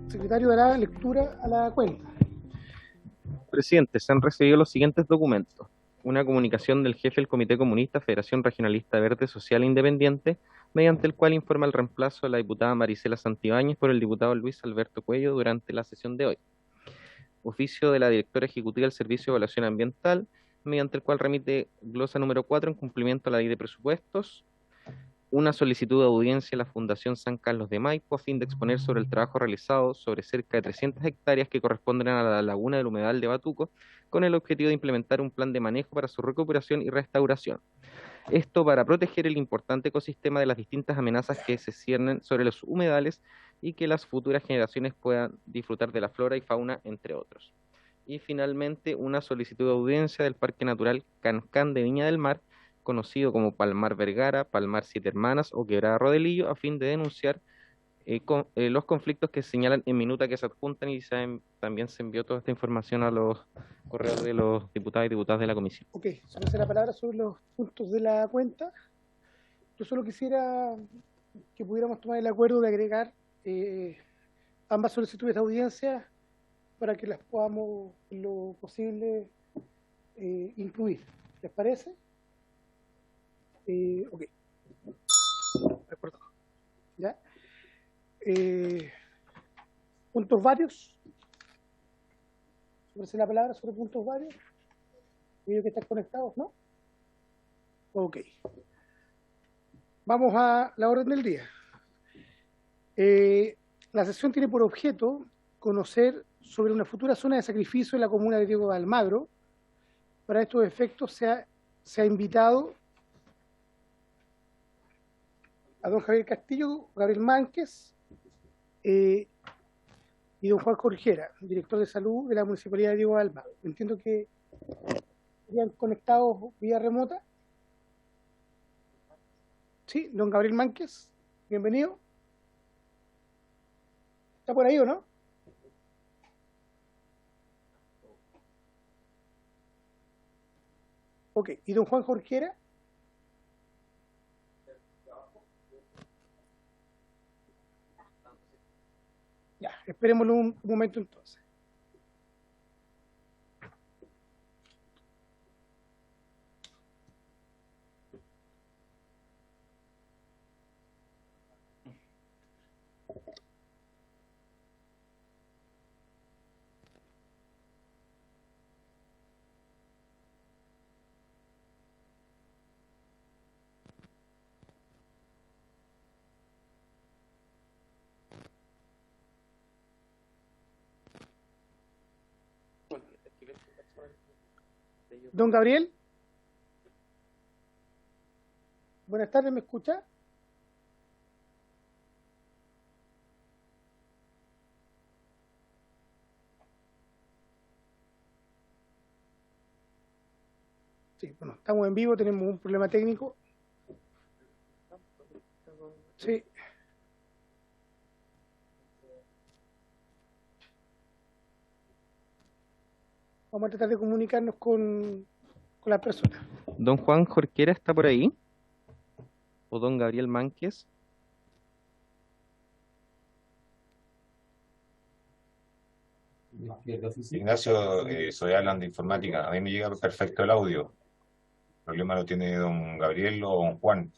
Secretario dará lectura a la cuenta. Presidente, se han recibido los siguientes documentos. Una comunicación del jefe del Comité Comunista Federación Regionalista Verde Social e Independiente, mediante el cual informa el reemplazo de la diputada Marisela Santibáñez por el diputado Luis Alberto Cuello durante la sesión de hoy. Oficio de la directora ejecutiva del Servicio de Evaluación Ambiental, mediante el cual remite glosa número 4 en cumplimiento a la ley de presupuestos. Una solicitud de audiencia a la Fundación San Carlos de Maipo a fin de exponer sobre el trabajo realizado sobre cerca de 300 hectáreas que corresponden a la laguna del humedal de Batuco, con el objetivo de implementar un plan de manejo para su recuperación y restauración. Esto para proteger el importante ecosistema de las distintas amenazas que se ciernen sobre los humedales y que las futuras generaciones puedan disfrutar de la flora y fauna, entre otros. Y finalmente, una solicitud de audiencia del Parque Natural Cancán de Viña del Mar, conocido como Palmar Vergara, Palmar Siete Hermanas o Quebrada Rodelillo, a fin de denunciar los conflictos que señalan en minuta que se adjuntan, y también se envió toda esta información a los correos de los diputados y diputadas de la comisión. Ok, se me hace la palabra sobre los puntos de la cuenta. Yo solo quisiera que pudiéramos tomar el acuerdo de agregar ambas solicitudes de audiencia para que las podamos, en lo posible, incluir. ¿Les parece? Ok. De acuerdo. ¿Ya? Puntos varios. ¿Se la palabra sobre puntos varios? Creo que están conectados, ¿no? Ok. Vamos a la orden del día. La sesión tiene por objeto conocer sobre una futura zona de sacrificio en la comuna de Diego de Almagro. Para estos efectos se ha invitado a don Javier Castillo, Gabriel Mánquez y don Juan Jorgera, director de salud de la Municipalidad de Diego de Almagro. Entiendo que estarían conectados vía remota. Sí, don Gabriel Mánquez, bienvenido. ¿Está por ahí o no? Ok, ¿y don Juan Jorgera? Ya, esperémoslo un momento entonces. Don Gabriel, buenas tardes, ¿me escucha? Sí, bueno, estamos en vivo, tenemos un problema técnico. Sí. Vamos a tratar de comunicarnos con las personas. ¿Don Juan Jorquera está por ahí? ¿O don Gabriel Mánquez? Ignacio, soy Alan de Informática. A mí me llega perfecto el audio. El problema lo tiene don Gabriel o don Juan.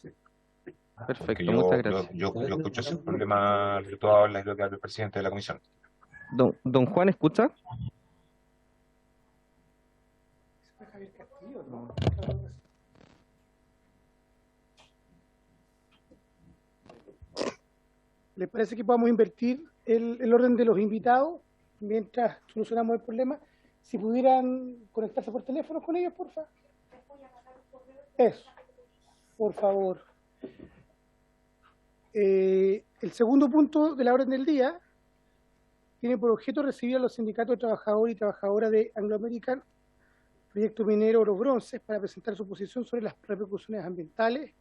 Perfecto, muchas gracias. Yo escucho ese problema que tú hablas y lo que habla el presidente de la comisión. Don Juan, ¿escucha? ¿Les parece que podamos invertir el orden de los invitados mientras solucionamos el problema? Si pudieran conectarse por teléfono con ellos, por favor. Eso, por favor. El segundo punto de la orden del día tiene por objeto recibir a los sindicatos de trabajadores y trabajadoras de Anglo American Proyecto Minero Oro Bronces para presentar su posición sobre las repercusiones ambientales,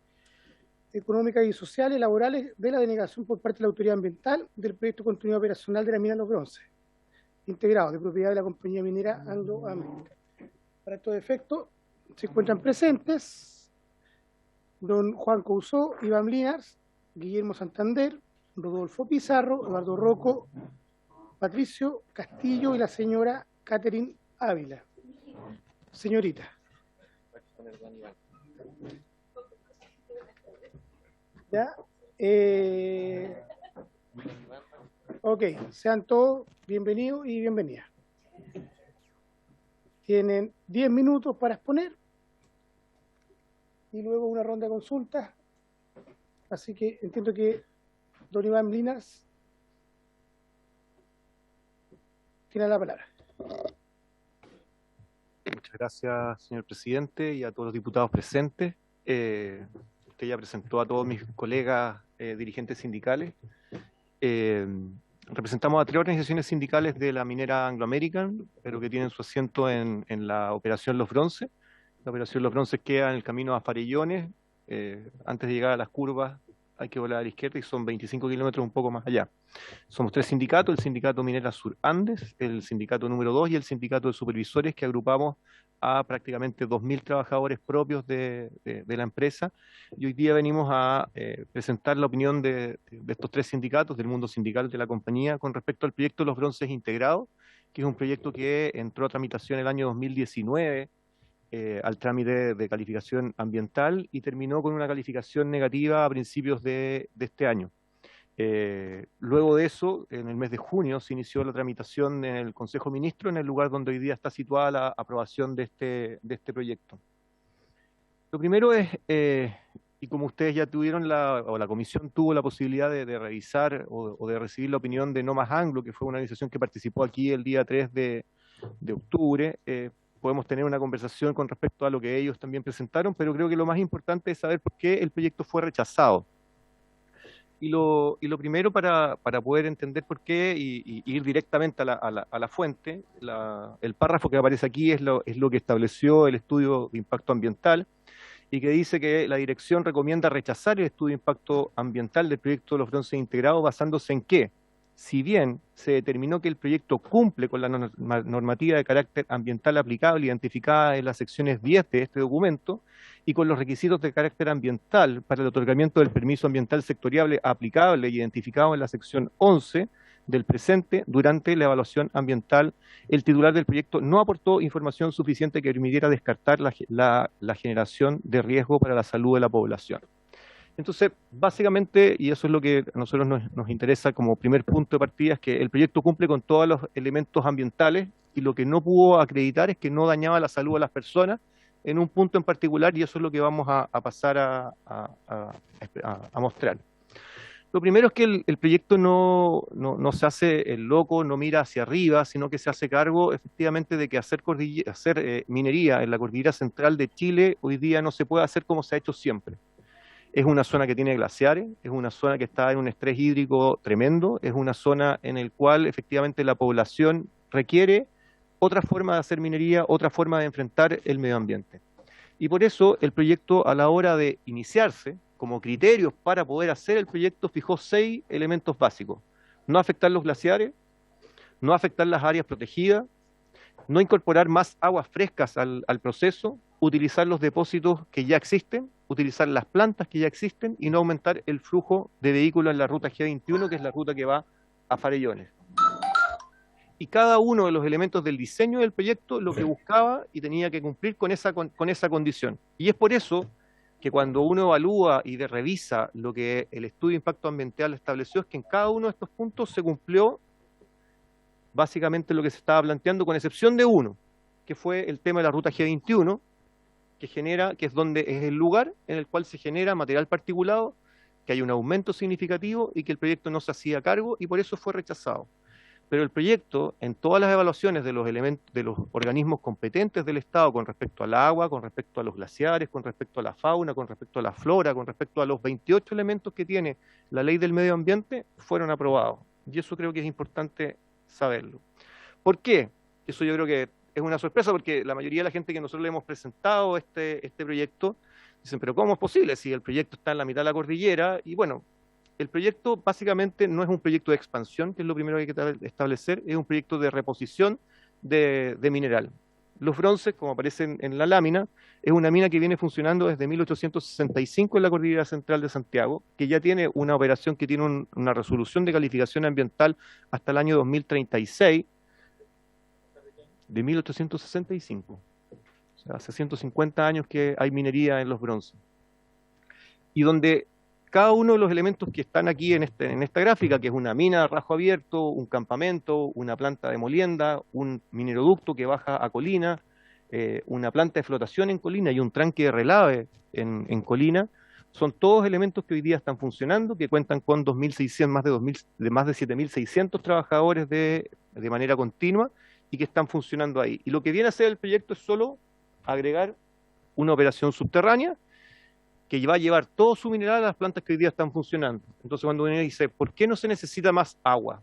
económicas y sociales, laborales de la denegación por parte de la autoridad ambiental del proyecto de continuidad operacional de la mina Los Bronces. Integrados, de propiedad de la compañía minera Anglo American. Para estos efectos, se encuentran presentes don Juan Cousó, Iván Linares, Guillermo Santander, Rodolfo Pizarro, Eduardo Rocco, Patricio Castillo y la señora Catherine Ávila. Señorita. ¿Ya? Ok, sean todos bienvenidos y bienvenidas. Tienen 10 minutos para exponer y luego una ronda de consultas. Así que entiendo que don Iván Linares tiene la palabra. Muchas gracias, señor presidente, y a todos los diputados presentes. Usted ya presentó a todos mis colegas dirigentes sindicales. Representamos a 3 organizaciones sindicales de la minera Anglo American, pero que tienen su asiento en la Operación Los Bronces. La Operación Los Bronces queda en el camino a Farellones. Antes de llegar a las curvas hay que volar a la izquierda y son 25 kilómetros un poco más allá. Somos 3 sindicatos: el Sindicato Minera Sur Andes, el Sindicato número 2 y el Sindicato de Supervisores, que agrupamos a prácticamente 2.000 trabajadores propios de la empresa. Y hoy día venimos a presentar la opinión de estos 3 sindicatos, del mundo sindical de la compañía, con respecto al proyecto Los Bronces Integrados, que es un proyecto que entró a tramitación el año 2019, al trámite de calificación ambiental, y terminó con una calificación negativa a principios de este año. Luego de eso, en el mes de junio, se inició la tramitación en el Consejo de Ministros, en el lugar donde hoy día está situada la aprobación de este proyecto. Lo primero es, y como ustedes ya tuvieron, la comisión tuvo la posibilidad de revisar o de recibir la opinión de No Más Anglo, que fue una organización que participó aquí el día 3 de octubre, podemos tener una conversación con respecto a lo que ellos también presentaron, pero creo que lo más importante es saber por qué el proyecto fue rechazado. Y lo primero, para poder entender por qué y ir directamente a la fuente, el párrafo que aparece aquí es lo que estableció el estudio de impacto ambiental, y que dice que la dirección recomienda rechazar el estudio de impacto ambiental del proyecto de Los Bronces Integrados, basándose en que, si bien se determinó que el proyecto cumple con la normativa de carácter ambiental aplicable identificada en las secciones 10 de este documento y con los requisitos de carácter ambiental para el otorgamiento del permiso ambiental sectorial aplicable identificado en la sección 11 del presente, durante la evaluación ambiental, el titular del proyecto no aportó información suficiente que permitiera descartar la generación de riesgo para la salud de la población. Entonces, básicamente, y eso es lo que a nosotros nos interesa como primer punto de partida, es que el proyecto cumple con todos los elementos ambientales, y lo que no pudo acreditar es que no dañaba la salud de las personas en un punto en particular, y eso es lo que vamos a pasar a mostrar. Lo primero es que el proyecto no se hace el loco, no mira hacia arriba, sino que se hace cargo efectivamente de que hacer minería en la cordillera central de Chile hoy día no se puede hacer como se ha hecho siempre. Es una zona que tiene glaciares, es una zona que está en un estrés hídrico tremendo, es una zona en la cual efectivamente la población requiere otra forma de hacer minería, otra forma de enfrentar el medio ambiente. Y por eso el proyecto, a la hora de iniciarse, como criterios para poder hacer el proyecto, fijó 6 elementos básicos: no afectar los glaciares, no afectar las áreas protegidas, no incorporar más aguas frescas al proceso, utilizar los depósitos que ya existen, utilizar las plantas que ya existen y no aumentar el flujo de vehículos en la ruta G21, que es la ruta que va a Farellones. Y cada uno de los elementos del diseño del proyecto lo que buscaba y tenía que cumplir con esa condición. Y es por eso que cuando uno evalúa y revisa lo que el estudio de impacto ambiental estableció, es que en cada uno de estos puntos se cumplió básicamente lo que se estaba planteando, con excepción de uno, que fue el tema de la ruta G21, que es donde es el lugar en el cual se genera material particulado, que hay un aumento significativo y que el proyecto no se hacía cargo, y por eso fue rechazado. Pero el proyecto, en todas las evaluaciones de los organismos competentes del Estado con respecto al agua, con respecto a los glaciares, con respecto a la fauna, con respecto a la flora, con respecto a los 28 elementos que tiene la ley del medio ambiente, fueron aprobados. Y eso creo que es importante saberlo. ¿Por qué? Eso yo creo que es una sorpresa, porque la mayoría de la gente que nosotros le hemos presentado este proyecto, dicen, pero ¿cómo es posible si el proyecto está en la mitad de la cordillera? Y bueno, El proyecto básicamente no es un proyecto de expansión, que es lo primero que hay que establecer, es un proyecto de reposición de mineral. Los bronces, como aparecen en la lámina, es una mina que viene funcionando desde 1865 en la Cordillera Central de Santiago, que ya tiene una operación que tiene una resolución de calificación ambiental hasta el año 2036, de 1865. O sea, hace 150 años que hay minería en los bronces. Y donde cada uno de los elementos que están aquí en esta gráfica, que es una mina de rajo abierto, un campamento, una planta de molienda, un mineroducto que baja a colina, una planta de flotación en colina y un tranque de relave en colina, son todos elementos que hoy día están funcionando, que cuentan con 2.600, más de 7.600 trabajadores de manera continua y que están funcionando ahí. Y lo que viene a hacer el proyecto es solo agregar una operación subterránea que va a llevar todo su mineral a las plantas que hoy día están funcionando. Entonces cuando uno dice, ¿por qué no se necesita más agua?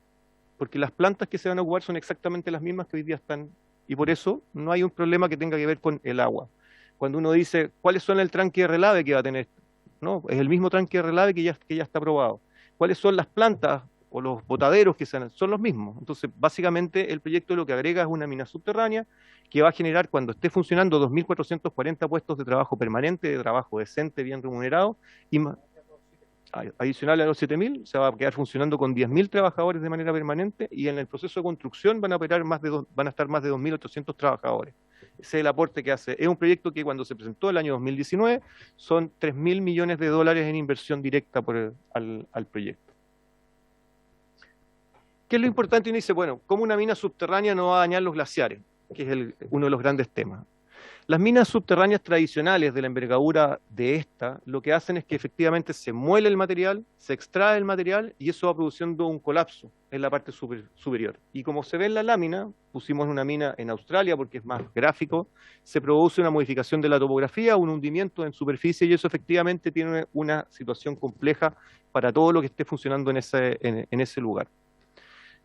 Porque las plantas que se van a ocupar son exactamente las mismas que hoy día están, y por eso no hay un problema que tenga que ver con el agua. Cuando uno dice, ¿cuáles son el tranque de relave que va a tener? No, es el mismo tranque de relave que ya está aprobado. ¿Cuáles son las plantas o los botaderos que son los mismos? Entonces, básicamente, el proyecto lo que agrega es una mina subterránea que va a generar, cuando esté funcionando, 2.440 puestos de trabajo permanente, de trabajo decente, bien remunerado, y adicional a los 7.000, se va a quedar funcionando con 10.000 trabajadores de manera permanente, y en el proceso de construcción van a estar más de 2.800 trabajadores. Ese es el aporte que hace. Es un proyecto que cuando se presentó el año 2019, son 3.000 millones de dólares en inversión directa al proyecto. ¿Qué es lo importante? Uno dice, bueno, ¿cómo una mina subterránea no va a dañar los glaciares? Que es uno de los grandes temas. Las minas subterráneas tradicionales de la envergadura de esta, lo que hacen es que efectivamente se muele el material, se extrae el material y eso va produciendo un colapso en la parte superior. Y como se ve en la lámina, pusimos una mina en Australia porque es más gráfico, se produce una modificación de la topografía, un hundimiento en superficie, y eso efectivamente tiene una situación compleja para todo lo que esté funcionando en ese lugar.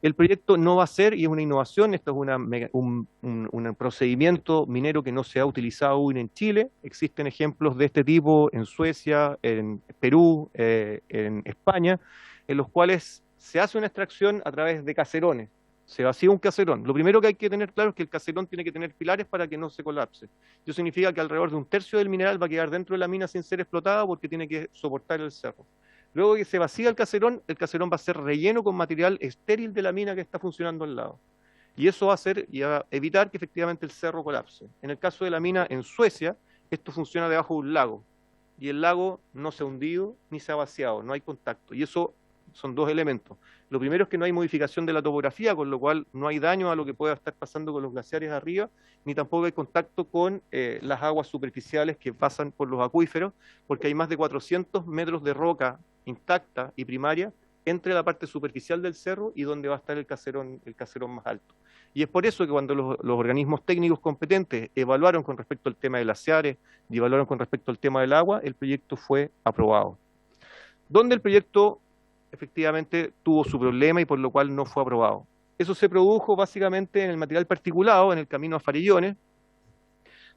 El proyecto no va a ser, y es una innovación, esto es un procedimiento minero que no se ha utilizado aún en Chile. Existen ejemplos de este tipo en Suecia, en Perú, en España, en los cuales se hace una extracción a través de caserones. Se vacía un caserón. Lo primero que hay que tener claro es que el caserón tiene que tener pilares para que no se colapse. Eso significa que alrededor de 1/3 del mineral va a quedar dentro de la mina sin ser explotado porque tiene que soportar el cerro. Luego que se vacía el caserón va a ser relleno con material estéril de la mina que está funcionando al lado. Y eso va a hacer y va a evitar que efectivamente el cerro colapse. En el caso de la mina en Suecia, esto funciona debajo de un lago. Y el lago no se ha hundido ni se ha vaciado, no hay contacto. Y eso son dos elementos. Lo primero es que no hay modificación de la topografía, con lo cual no hay daño a lo que pueda estar pasando con los glaciares arriba, ni tampoco hay contacto con las aguas superficiales que pasan por los acuíferos, porque hay más de 400 metros de roca intacta y primaria entre la parte superficial del cerro y donde va a estar el caserón más alto. Y es por eso que cuando los organismos técnicos competentes evaluaron con respecto al tema de glaciares y evaluaron con respecto al tema del agua, el proyecto fue aprobado. Donde el proyecto efectivamente tuvo su problema y por lo cual no fue aprobado. Eso se produjo básicamente en el material particulado, en el camino a Farillones,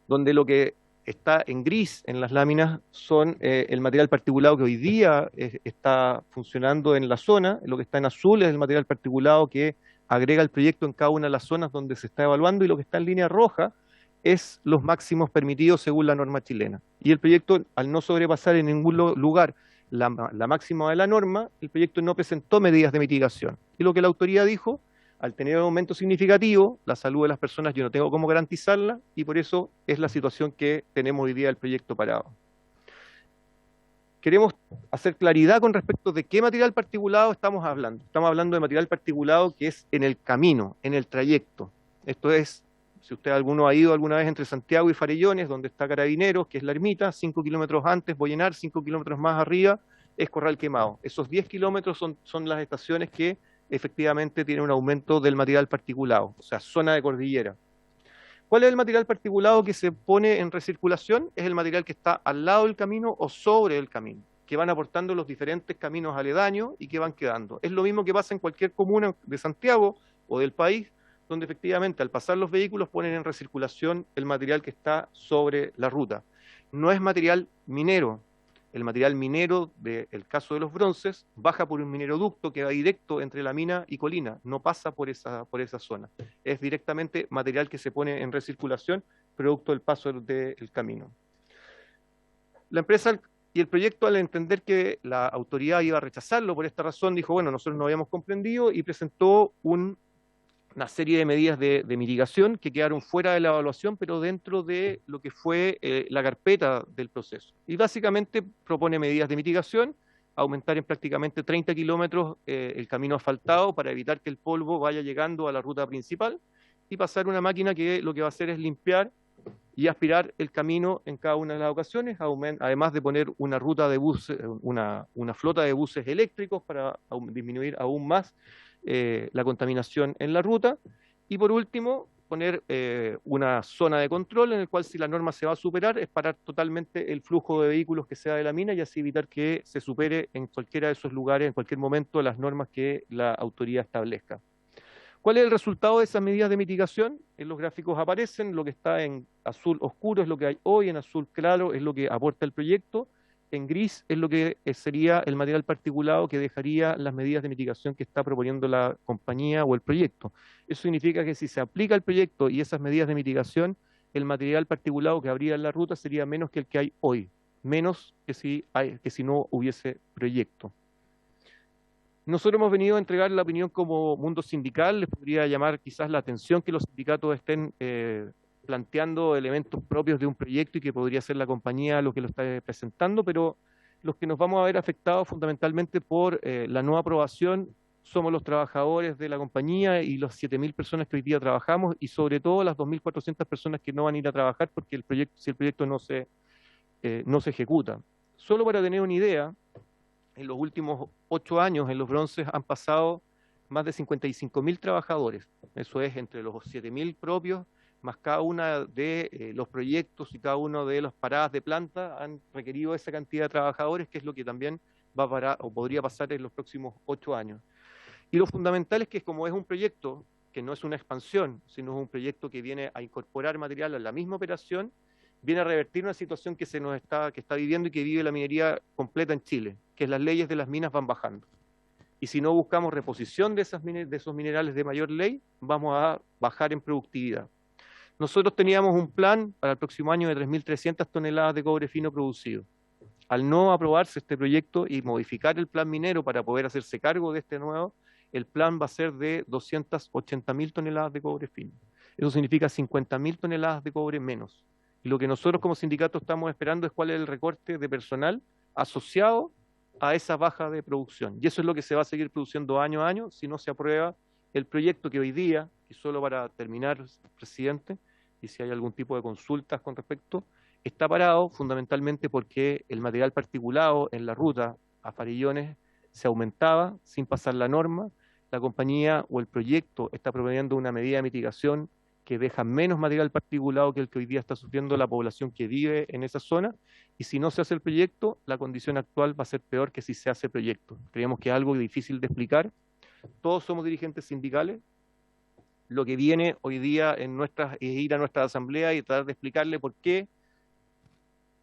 donde lo que está en gris en las láminas son el material particulado que hoy día está funcionando en la zona. Lo que está en azul es el material particulado que agrega el proyecto en cada una de las zonas donde se está evaluando, y lo que está en línea roja es los máximos permitidos según la norma chilena. Y el proyecto, al no sobrepasar en ningún lugar la máxima de la norma, el proyecto no presentó medidas de mitigación. Y lo que la autoridad dijo, al tener un aumento significativo, la salud de las personas yo no tengo cómo garantizarla, y por eso es la situación que tenemos hoy día del proyecto parado. Queremos hacer claridad con respecto de qué material particulado estamos hablando. Estamos hablando de material particulado que es en el camino, en el trayecto. Esto es, si usted alguno ha ido alguna vez entre Santiago y Farellones, donde está Carabineros, que es la ermita, 5 kilómetros antes Boyenar, 5 kilómetros más arriba es Corral Quemado. Esos 10 kilómetros son las estaciones que efectivamente tienen un aumento del material particulado, o sea, zona de cordillera. ¿Cuál es el material particulado que se pone en recirculación? Es el material que está al lado del camino o sobre el camino, que van aportando los diferentes caminos aledaños y que van quedando. Es lo mismo que pasa en cualquier comuna de Santiago o del país, donde efectivamente al pasar los vehículos ponen en recirculación el material que está sobre la ruta. No es material minero, el material minero del caso de los bronces baja por un mineroducto que va directo entre la mina y Colina, no pasa por esa zona. Es directamente material que se pone en recirculación producto del paso del camino. La empresa y el proyecto, al entender que la autoridad iba a rechazarlo por esta razón, dijo, bueno, nosotros no habíamos comprendido y presentó una serie de medidas de mitigación que quedaron fuera de la evaluación, pero dentro de lo que fue la carpeta del proceso. Y básicamente propone medidas de mitigación, aumentar en prácticamente 30 kilómetros el camino asfaltado para evitar que el polvo vaya llegando a la ruta principal y pasar una máquina que lo que va a hacer es limpiar y aspirar el camino en cada una de las ocasiones, además de poner una ruta de buses, una flota de buses eléctricos para disminuir aún más la contaminación en la ruta, y por último poner una zona de control en el cual si la norma se va a superar es parar totalmente el flujo de vehículos que sea de la mina y así evitar que se supere en cualquiera de esos lugares, en cualquier momento, las normas que la autoridad establezca. ¿Cuál es el resultado de esas medidas de mitigación? En los gráficos aparecen, lo que está en azul oscuro es lo que hay hoy, en azul claro es lo que aporta el proyecto, en gris es lo que sería el material particulado que dejaría las medidas de mitigación que está proponiendo la compañía o el proyecto. Eso significa que si se aplica el proyecto y esas medidas de mitigación, el material particulado que habría en la ruta sería menos que el que hay hoy, menos que si no hubiese proyecto. Nosotros hemos venido a entregar la opinión como mundo sindical, les podría llamar quizás la atención que los sindicatos estén planteando elementos propios de un proyecto y que podría ser la compañía lo que lo está presentando, pero los que nos vamos a ver afectados fundamentalmente por la no aprobación somos los trabajadores de la compañía y las 7.000 personas que hoy día trabajamos y sobre todo las 2.400 personas que no van a ir a trabajar porque si el proyecto no se ejecuta. Solo para tener una idea, en los últimos 8 años en los bronces han pasado más de 55.000 trabajadores. Eso es entre los 7.000 propios, más cada una de los proyectos y cada uno de las paradas de planta han requerido esa cantidad de trabajadores, que es lo que también va a parar o podría pasar en los próximos 8 años. Y lo fundamental es que como es un proyecto que no es una expansión, sino es un proyecto que viene a incorporar material a la misma operación, viene a revertir una situación que está viviendo y que vive la minería completa en Chile, que es las leyes de las minas van bajando. Y si no buscamos reposición de esos minerales de mayor ley, vamos a bajar en productividad. Nosotros teníamos un plan para el próximo año de 3.300 toneladas de cobre fino producido. Al no aprobarse este proyecto y modificar el plan minero para poder hacerse cargo de este nuevo, el plan va a ser de 280.000 toneladas de cobre fino. Eso significa 50.000 toneladas de cobre menos. Y lo que nosotros como sindicato estamos esperando es cuál es el recorte de personal asociado a esa baja de producción. Y eso es lo que se va a seguir produciendo año a año si no se aprueba el proyecto que hoy día, y solo para terminar, presidente, y si hay algún tipo de consultas con respecto, está parado fundamentalmente porque el material particulado en la ruta a Farillones se aumentaba sin pasar la norma, la compañía o el proyecto está proponiendo una medida de mitigación que deja menos material particulado que el que hoy día está sufriendo la población que vive en esa zona, y si no se hace el proyecto, la condición actual va a ser peor que si se hace el proyecto. Creemos que es algo difícil de explicar. Todos somos dirigentes sindicales. Lo que viene hoy día es ir a nuestra asamblea y tratar de explicarle por qué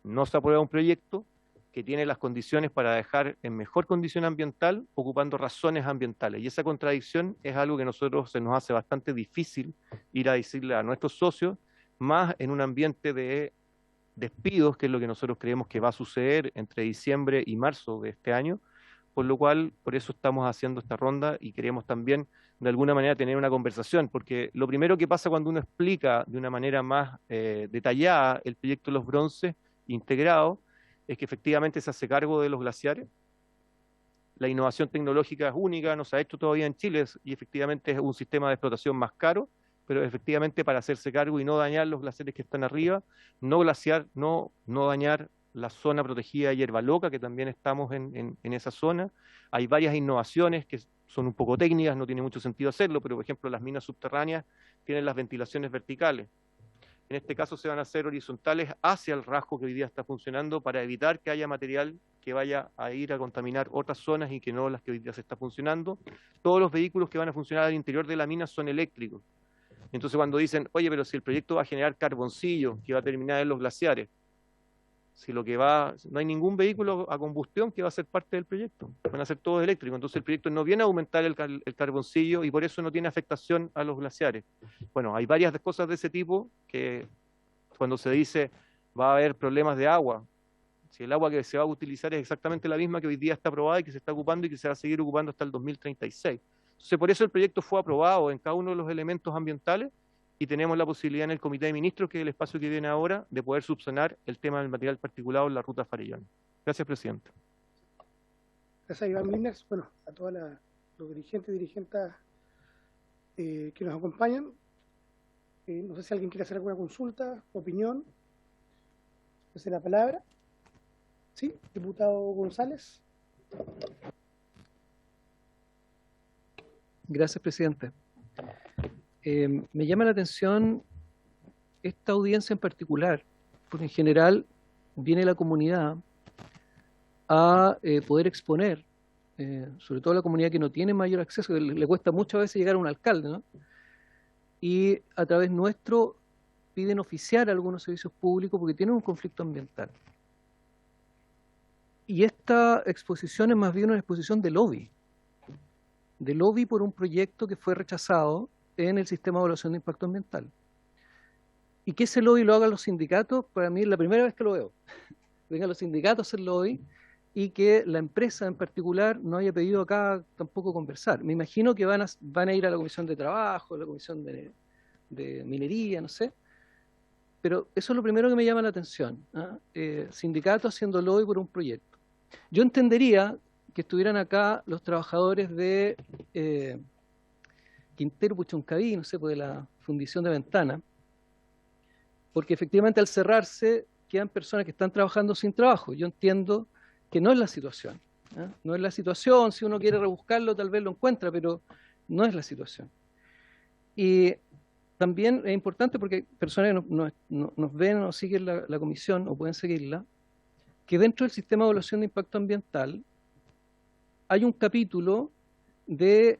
no se aprueba un proyecto que tiene las condiciones para dejar en mejor condición ambiental, ocupando razones ambientales. Y esa contradicción es algo que a nosotros se nos hace bastante difícil ir a decirle a nuestros socios, más en un ambiente de despidos, que es lo que nosotros creemos que va a suceder entre diciembre y marzo de este año, por lo cual, por eso estamos haciendo esta ronda y queremos también, de alguna manera, tener una conversación, porque lo primero que pasa cuando uno explica de una manera más detallada el proyecto de los bronces integrado, es que efectivamente se hace cargo de los glaciares. La innovación tecnológica es única, no se ha hecho todavía en Chile y efectivamente es un sistema de explotación más caro, pero efectivamente para hacerse cargo y no dañar los glaciares que están arriba, no dañar la zona protegida de Hierba Loca, que también estamos en esa zona. Hay varias innovaciones que son un poco técnicas, no tiene mucho sentido hacerlo, pero por ejemplo las minas subterráneas tienen las ventilaciones verticales. En este caso se van a hacer horizontales hacia el rasgo que hoy día está funcionando para evitar que haya material que vaya a ir a contaminar otras zonas y que no las que hoy día se está funcionando. Todos los vehículos que van a funcionar al interior de la mina son eléctricos. Entonces cuando dicen, oye, pero si el proyecto va a generar carboncillo que va a terminar en los glaciares, Si lo que va, no hay ningún vehículo a combustión que va a ser parte del proyecto, van a ser todos eléctricos, entonces el proyecto no viene a aumentar el carboncillo y por eso no tiene afectación a los glaciares. Bueno, hay varias cosas de ese tipo que cuando se dice va a haber problemas de agua, si el agua que se va a utilizar es exactamente la misma que hoy día está aprobada y que se está ocupando y que se va a seguir ocupando hasta el 2036. Entonces, por eso el proyecto fue aprobado en cada uno de los elementos ambientales y tenemos la posibilidad en el Comité de Ministros, que es el espacio que viene ahora, de poder subsanar el tema del material particulado en la ruta Farellones. Gracias, presidente. Gracias, Iván Linders. Bueno, a todos los dirigentes y dirigentas que nos acompañan. No sé si alguien quiere hacer alguna consulta, opinión. Hace la palabra. Sí, diputado González. Gracias, presidente. Me llama la atención esta audiencia en particular, porque en general viene la comunidad a poder exponer, sobre todo la comunidad que no tiene mayor acceso, que le cuesta muchas veces llegar a un alcalde, ¿no? Y a través nuestro piden oficiar algunos servicios públicos porque tienen un conflicto ambiental. Y esta exposición es más bien una exposición de lobby por un proyecto que fue rechazado en el sistema de evaluación de impacto ambiental. Y que ese lobby lo hagan los sindicatos, para mí es la primera vez que lo veo. Vengan los sindicatos a hacer lobby y que la empresa en particular no haya pedido acá tampoco conversar. Me imagino que van a ir a la Comisión de Trabajo, a la Comisión de Minería, no sé. Pero eso es lo primero que me llama la atención, ¿eh? Sindicatos haciendo lobby por un proyecto. Yo entendería que estuvieran acá los trabajadores de Quintero Puchuncaví, no sé, pues de la fundición de Ventana, porque efectivamente al cerrarse quedan personas que están trabajando sin trabajo. Yo entiendo que no es la situación, ¿eh? No es la situación, si uno quiere rebuscarlo tal vez lo encuentra, pero no es la situación. Y también es importante porque personas que nos ven o siguen la comisión o pueden seguirla, que dentro del sistema de evaluación de impacto ambiental hay un capítulo de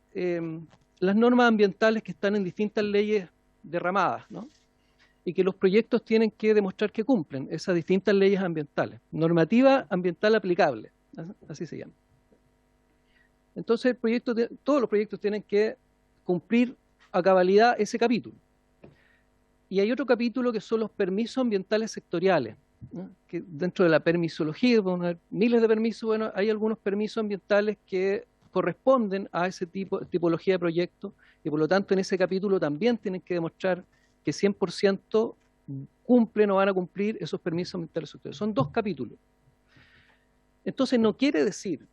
las normas ambientales que están en distintas leyes derramadas, ¿no? Y que los proyectos tienen que demostrar que cumplen esas distintas leyes ambientales. Normativa ambiental aplicable, así se llama. Entonces todos los proyectos tienen que cumplir a cabalidad ese capítulo. Y hay otro capítulo que son los permisos ambientales sectoriales, ¿no? Que dentro de la permisología, miles de permisos, bueno, hay algunos permisos ambientales que corresponden a ese tipología de proyectos y por lo tanto en ese capítulo también tienen que demostrar que 100% cumplen o van a cumplir esos permisos ambientales sectoriales. Son 2 capítulos. Entonces no quiere decir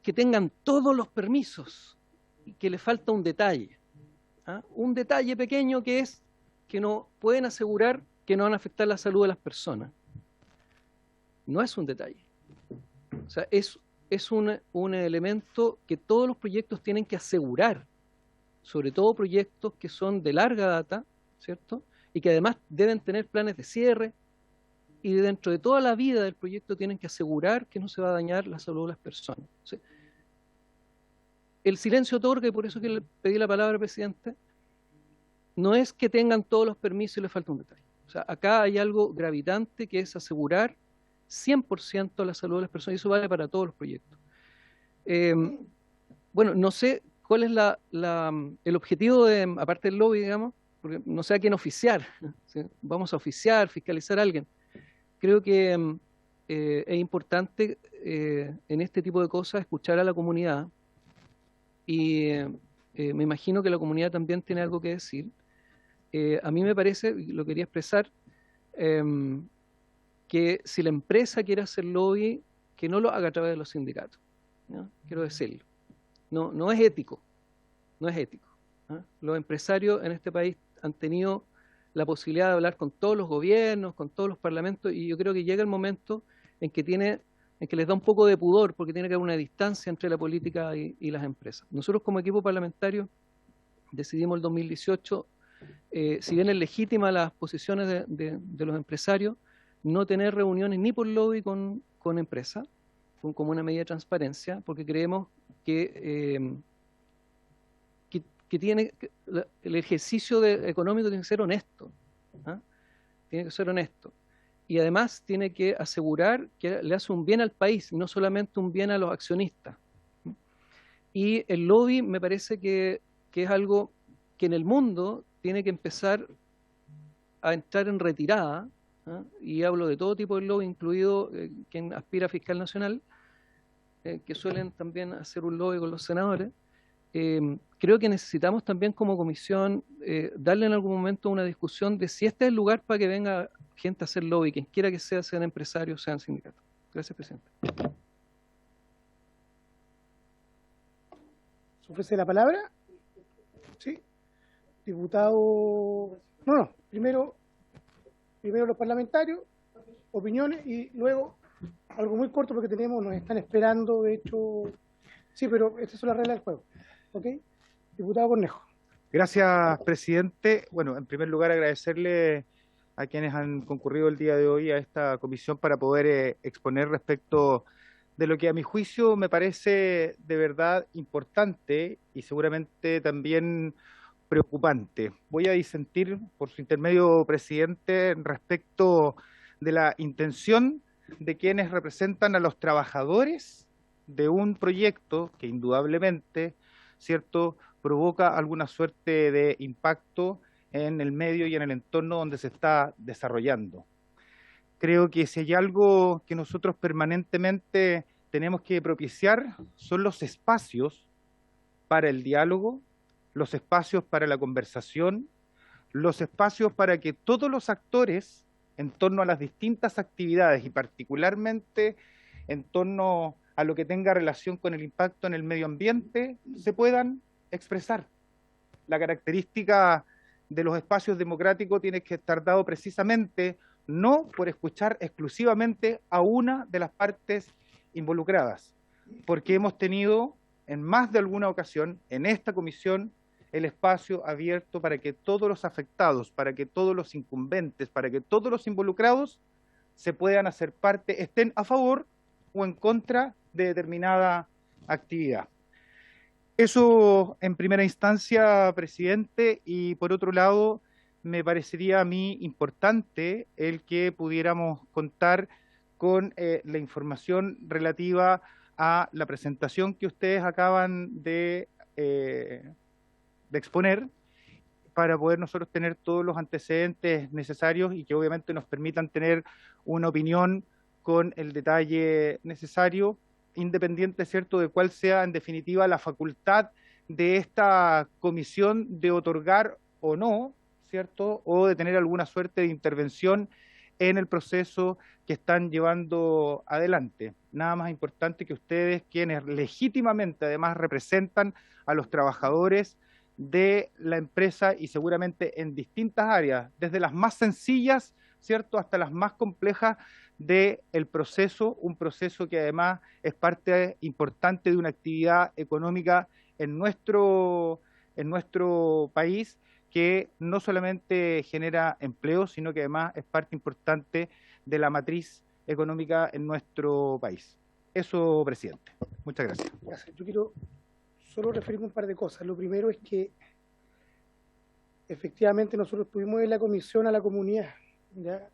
que tengan todos los permisos y que le falta un detalle. Un detalle pequeño que es que no pueden asegurar que no van a afectar la salud de las personas. No es un detalle. O sea, es un elemento que todos los proyectos tienen que asegurar, sobre todo proyectos que son de larga data, ¿cierto? Y que además deben tener planes de cierre y dentro de toda la vida del proyecto tienen que asegurar que no se va a dañar la salud de las personas. O sea, el silencio otorga, y por eso que le pedí la palabra, presidente, no es que tengan todos los permisos y les falta un detalle. O sea, acá hay algo gravitante que es asegurar 100% la salud de las personas y eso vale para todos los proyectos. Bueno, no sé cuál es el objetivo aparte del lobby, digamos, porque no sé a quién oficiar. ¿Sí? Vamos a oficiar, fiscalizar a alguien. Creo que es importante en este tipo de cosas escuchar a la comunidad y me imagino que la comunidad también tiene algo que decir. A mí me parece, y lo quería expresar, que si la empresa quiere hacer lobby, que no lo haga a través de los sindicatos, ¿no? Quiero decirlo. No es ético, no es ético, ¿no? Los empresarios en este país han tenido la posibilidad de hablar con todos los gobiernos, con todos los parlamentos, y yo creo que llega el momento en que les da un poco de pudor, porque tiene que haber una distancia entre la política y las empresas. Nosotros como equipo parlamentario decidimos el 2018, si bien es legítima las posiciones de los empresarios, no tener reuniones ni por lobby con empresas, como una medida de transparencia, porque creemos que el ejercicio económico tiene que ser honesto, ¿ah? Tiene que ser honesto. y además tiene que asegurar que le hace un bien al país, no solamente un bien a los accionistas. Y el lobby me parece que es algo que en el mundo tiene que empezar a entrar en retirada, ¿ah? Y hablo de todo tipo de lobby, incluido quien aspira a fiscal nacional, que suelen también hacer un lobby con los senadores. Creo que necesitamos también como comisión darle en algún momento una discusión de si este es el lugar para que venga gente a hacer lobby, quien quiera que sea, sean empresarios, sean sindicatos. Gracias, presidente. ¿Se ofrece la palabra? Sí. Diputado... No, primero los parlamentarios, opiniones, y luego algo muy corto porque nos están esperando, de hecho... Sí, pero estas son las reglas del juego. ¿Ok? Diputado Cornejo. Gracias, presidente. Bueno, en primer lugar agradecerle a quienes han concurrido el día de hoy a esta comisión para poder exponer respecto de lo que a mi juicio me parece de verdad importante y seguramente también preocupante. Voy a disentir por su intermedio, presidente, respecto de la intención de quienes representan a los trabajadores de un proyecto que indudablemente, ¿cierto?, provoca alguna suerte de impacto en el medio y en el entorno donde se está desarrollando. Creo que si hay algo que nosotros permanentemente tenemos que propiciar son los espacios para el diálogo, los espacios para la conversación, los espacios para que todos los actores en torno a las distintas actividades y particularmente en torno a lo que tenga relación con el impacto en el medio ambiente se puedan expresar. La característica de los espacios democráticos tiene que estar dado precisamente no por escuchar exclusivamente a una de las partes involucradas, porque hemos tenido en más de alguna ocasión en esta comisión el espacio abierto para que todos los afectados, para que todos los incumbentes, para que todos los involucrados se puedan hacer parte, estén a favor o en contra de determinada actividad. Eso en primera instancia, presidente, y por otro lado, me parecería a mí importante el que pudiéramos contar con la información relativa a la presentación que ustedes acaban de exponer para poder nosotros tener todos los antecedentes necesarios y que obviamente nos permitan tener una opinión con el detalle necesario, independiente, ¿cierto?, de cuál sea en definitiva la facultad de esta comisión de otorgar o no, ¿cierto?, o de tener alguna suerte de intervención en el proceso que están llevando adelante. Nada más importante que ustedes, quienes legítimamente además representan a los trabajadores de la empresa y seguramente en distintas áreas, desde las más sencillas, ¿cierto?, hasta las más complejas del proceso, un proceso que además es parte importante de una actividad económica en nuestro país, que no solamente genera empleo, sino que además es parte importante de la matriz económica en nuestro país. Eso, presidente. Muchas gracias. Gracias. Yo quiero solo referirme a un par de cosas. Lo primero es que efectivamente nosotros tuvimos en la comisión a la comunidad, ¿ya?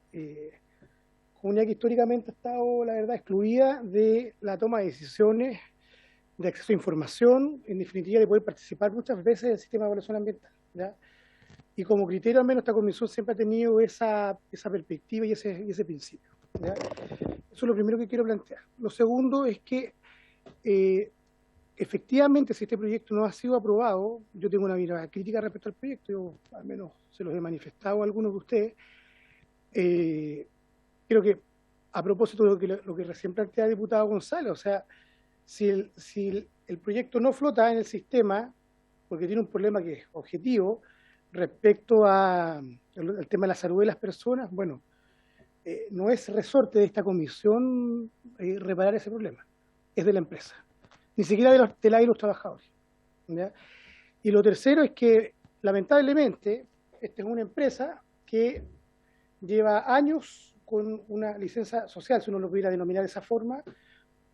Comunidad que históricamente ha estado, la verdad, excluida de la toma de decisiones, de acceso a información, en definitiva de poder participar muchas veces en el sistema de evaluación ambiental, ¿ya? Y como criterio, al menos esta comisión siempre ha tenido esa perspectiva y ese principio, ¿ya? Eso es lo primero que quiero plantear. Lo segundo es que efectivamente, si este proyecto no ha sido aprobado, yo tengo una mirada crítica respecto al proyecto, yo al menos se los he manifestado a algunos de ustedes. Creo que a propósito de lo que recién plantea el diputado González, o sea, si el proyecto no flota en el sistema, porque tiene un problema que es objetivo respecto al tema de la salud de las personas, bueno, no es resorte de esta comisión reparar ese problema, es de la empresa, ni siquiera de la y los trabajadores, ¿ya? Y lo tercero es que, lamentablemente, esta es una empresa que lleva años con una licencia social, si uno lo pudiera denominar de esa forma,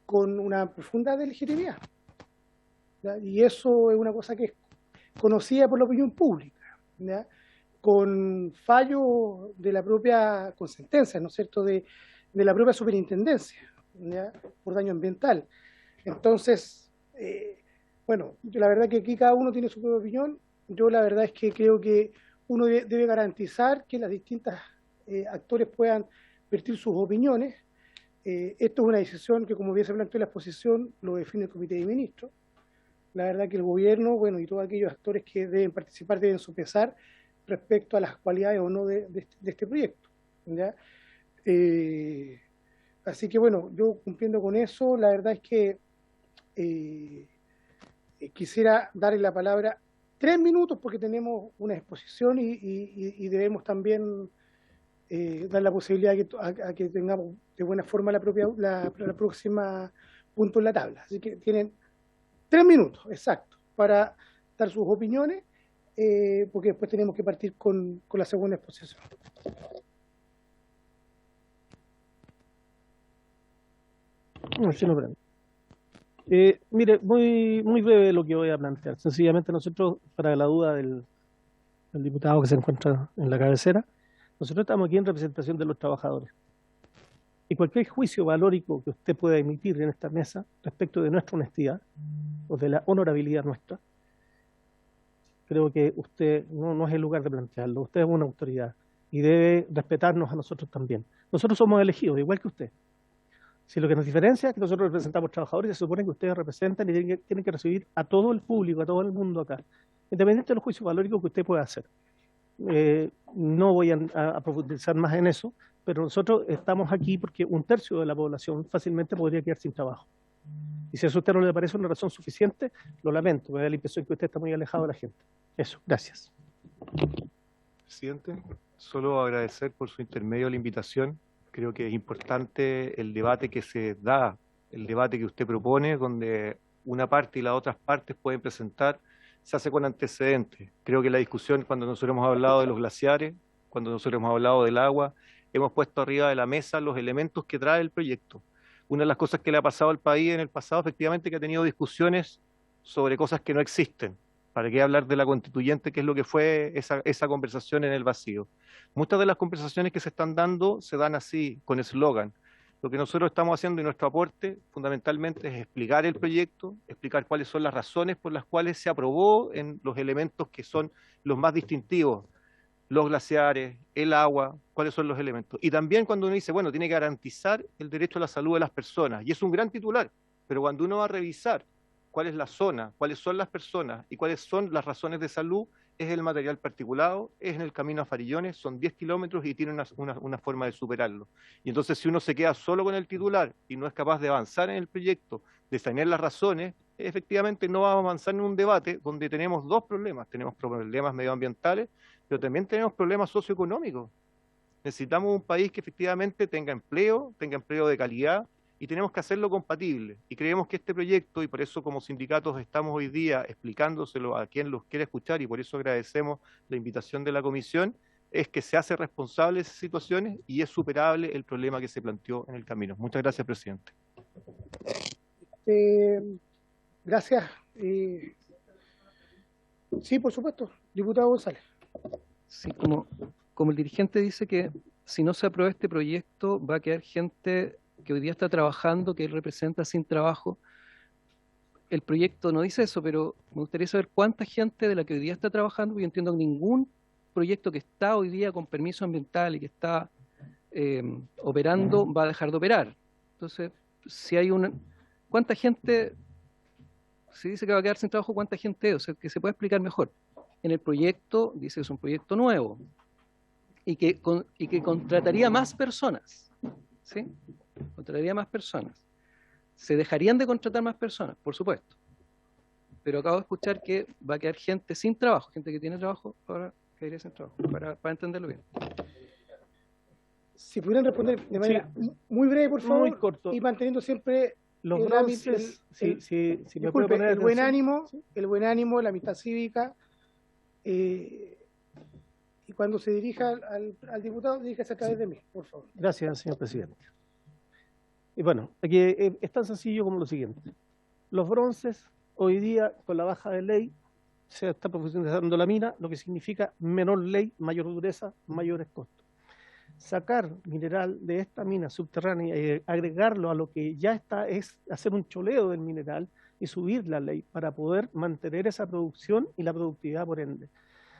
con una profunda legitimidad, ¿ya? Y eso es una cosa que es conocida por la opinión pública, ¿ya? con fallo de la propia, con sentencia, ¿no es cierto?, de la propia superintendencia, ¿ya?, por daño ambiental. Entonces, bueno, yo la verdad que aquí cada uno tiene su propia opinión. Yo la verdad es que creo que uno debe garantizar que las distintas actores puedan vertir sus opiniones. Esto es una decisión que, como bien se planteó en la exposición, lo define el Comité de Ministros. La verdad que el gobierno, bueno, y todos aquellos actores que deben participar deben sopesar respecto a las cualidades o no de este proyecto, ¿ya? Así que bueno, yo cumpliendo con eso, la verdad es que quisiera darle la palabra 3 minutos porque tenemos una exposición y debemos también dar la posibilidad a que tengamos de buena forma la próxima punto en la tabla. Así que tienen 3 minutos, exacto, para dar sus opiniones, porque después tenemos que partir con la segunda exposición. No, sí, no, mire, muy breve lo que voy a plantear. Sencillamente nosotros, para la duda del diputado que se encuentra en la cabecera, nosotros estamos aquí en representación de los trabajadores. Y cualquier juicio valórico que usted pueda emitir en esta mesa respecto de nuestra honestidad o de la honorabilidad nuestra, creo que usted no es el lugar de plantearlo. Usted es una autoridad y debe respetarnos a nosotros también. Nosotros somos elegidos, igual que usted. Si lo que nos diferencia es que nosotros representamos trabajadores, se supone que ustedes representan y tienen que recibir a todo el público, a todo el mundo acá, independiente de los juicios valóricos que usted pueda hacer. No voy a profundizar más en eso, pero nosotros estamos aquí porque 1/3 de la población fácilmente podría quedar sin trabajo. Y si eso a usted no le parece una razón suficiente, lo lamento, me da la impresión que usted está muy alejado de la gente. Eso, gracias. Presidente, solo agradecer por su intermedio la invitación. Creo que es importante el debate que se da, el debate que usted propone, donde una parte y las otras partes pueden presentar, se hace con antecedentes. Creo que la discusión, cuando nosotros hemos hablado de los glaciares, cuando nosotros hemos hablado del agua, hemos puesto arriba de la mesa los elementos que trae el proyecto. Una de las cosas que le ha pasado al país en el pasado, efectivamente, que ha tenido discusiones sobre cosas que no existen. ¿Para qué hablar de la constituyente, que es lo que fue esa conversación en el vacío? Muchas de las conversaciones que se están dando se dan así, con eslogan. Lo que nosotros estamos haciendo y nuestro aporte fundamentalmente es explicar el proyecto, explicar cuáles son las razones por las cuales se aprobó en los elementos que son los más distintivos, los glaciares, el agua, cuáles son los elementos. Y también cuando uno dice, bueno, tiene que garantizar el derecho a la salud de las personas, y es un gran titular, pero cuando uno va a revisar cuál es la zona, cuáles son las personas y cuáles son las razones de salud, es el material particulado, es en el camino a Farillones, son 10 kilómetros y tiene una forma de superarlo. Y entonces si uno se queda solo con el titular y no es capaz de avanzar en el proyecto, de tener las razones, efectivamente no va a avanzar en un debate donde tenemos dos problemas. Tenemos problemas medioambientales, pero también tenemos problemas socioeconómicos. Necesitamos un país que efectivamente tenga empleo de calidad, y tenemos que hacerlo compatible. Y creemos que este proyecto, y por eso como sindicatos estamos hoy día explicándoselo a quien los quiere escuchar, y por eso agradecemos la invitación de la comisión, es que se hace responsable de esas situaciones y es superable el problema que se planteó en el camino. Muchas gracias, presidente. Gracias. Sí, por supuesto. Diputado González. Sí, como el dirigente dice que si no se aprueba este proyecto va a quedar gente que hoy día está trabajando, que él representa sin trabajo. El proyecto no dice eso, pero me gustaría saber cuánta gente de la que hoy día está trabajando, porque yo entiendo que ningún proyecto que está hoy día con permiso ambiental y que está operando va a dejar de operar. Entonces, si hay ¿cuánta gente, si dice que va a quedar sin trabajo, cuánta gente es? O sea, que se puede explicar mejor. En el proyecto dice que es un proyecto nuevo y que contrataría más personas, ¿sí? Contrataría más personas. Se dejarían de contratar más personas, por supuesto. Pero acabo de escuchar que va a quedar gente sin trabajo, gente que tiene trabajo, ahora quedaría sin trabajo, para entenderlo bien. Si pudieran responder de manera muy breve, por favor, muy corto. Y manteniendo siempre los bronces, si me puede poner el buen ánimo, el buen ánimo, la amistad cívica, y cuando se dirija al diputado, diríjase a través de mí, por favor. Gracias, señor presidente. Y bueno, aquí es tan sencillo como lo siguiente. Los bronces, hoy día, con la baja de ley, se está profesionalizando la mina, lo que significa menor ley, mayor dureza, mayores costos. Sacar mineral de esta mina subterránea y agregarlo a lo que ya está es hacer un choleo del mineral y subir la ley para poder mantener esa producción y la productividad por ende.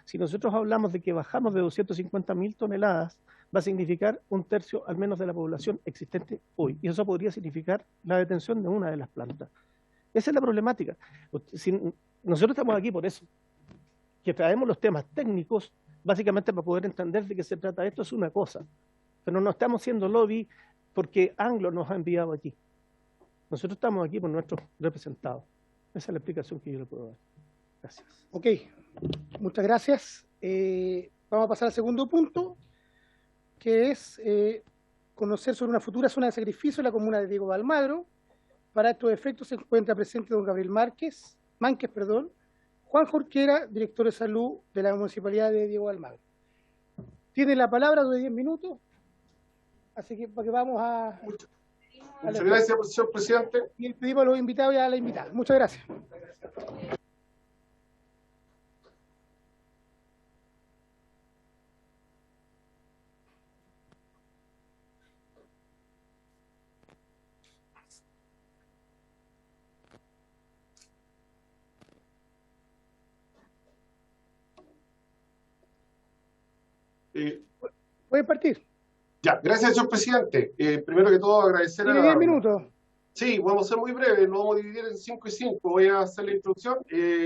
Si nosotros hablamos de que bajamos de 250.000 toneladas, va a significar un tercio al menos de la población existente hoy. Y eso podría significar la detención de una de las plantas. Esa es la problemática. Nosotros estamos aquí por eso, que traemos los temas técnicos, básicamente para poder entender de qué se trata esto es una cosa, pero no estamos haciendo lobby porque Anglo nos ha enviado aquí. Nosotros estamos aquí por nuestros representados. Esa es la explicación que yo le puedo dar. Gracias. Ok, muchas gracias. Vamos a pasar al segundo punto, que es conocer sobre una futura zona de sacrificio en la comuna de Diego de Almagro. Para estos efectos se encuentra presente don Gabriel Mánquez, Juan Jorquera, director de salud de la Municipalidad de Diego de Almagro. Tiene la palabra de 10 minutos, así que para que vamos a... Muchas gracias, señor presidente. Y pedimos a los invitados y a la invitada. Muchas gracias. Pueden partir. Ya, gracias, señor presidente. Primero que todo, agradecer Tiene 10 minutos. Sí, vamos a ser muy breves, lo vamos a dividir en 5 y 5. Voy a hacer la introducción.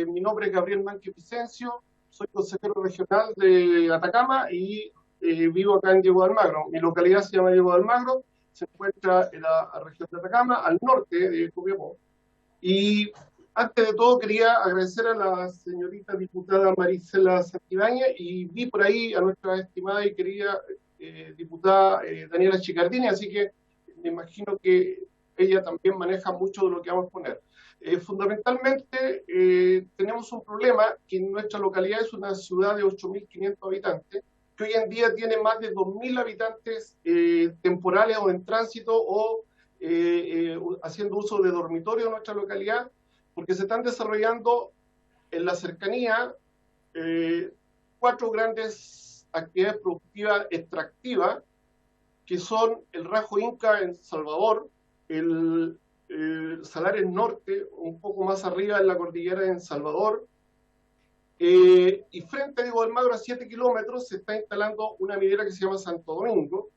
Mi nombre es Gabriel Mánquez Vicencio, soy consejero regional de Atacama y vivo acá en Diego de Almagro. Mi localidad se llama Diego de Almagro, se encuentra en la región de Atacama, al norte de Copiapó. Y antes de todo quería agradecer a la señorita diputada Marisela Santibáñez y vi por ahí a nuestra estimada y querida diputada Daniela Chicardini, así que me imagino que ella también maneja mucho de lo que vamos a poner. Fundamentalmente tenemos un problema que en nuestra localidad es una ciudad de 8.500 habitantes, que hoy en día tiene más de 2.000 habitantes temporales o en tránsito o haciendo uso de dormitorio en nuestra localidad, porque se están desarrollando en la cercanía 4 grandes actividades productivas extractivas, que son el Rajo Inca en Salvador, el Salares Norte, un poco más arriba en la cordillera en Salvador, y frente a Diego de Almagro, a 7 kilómetros, se está instalando una minera que se llama Santo Domingo,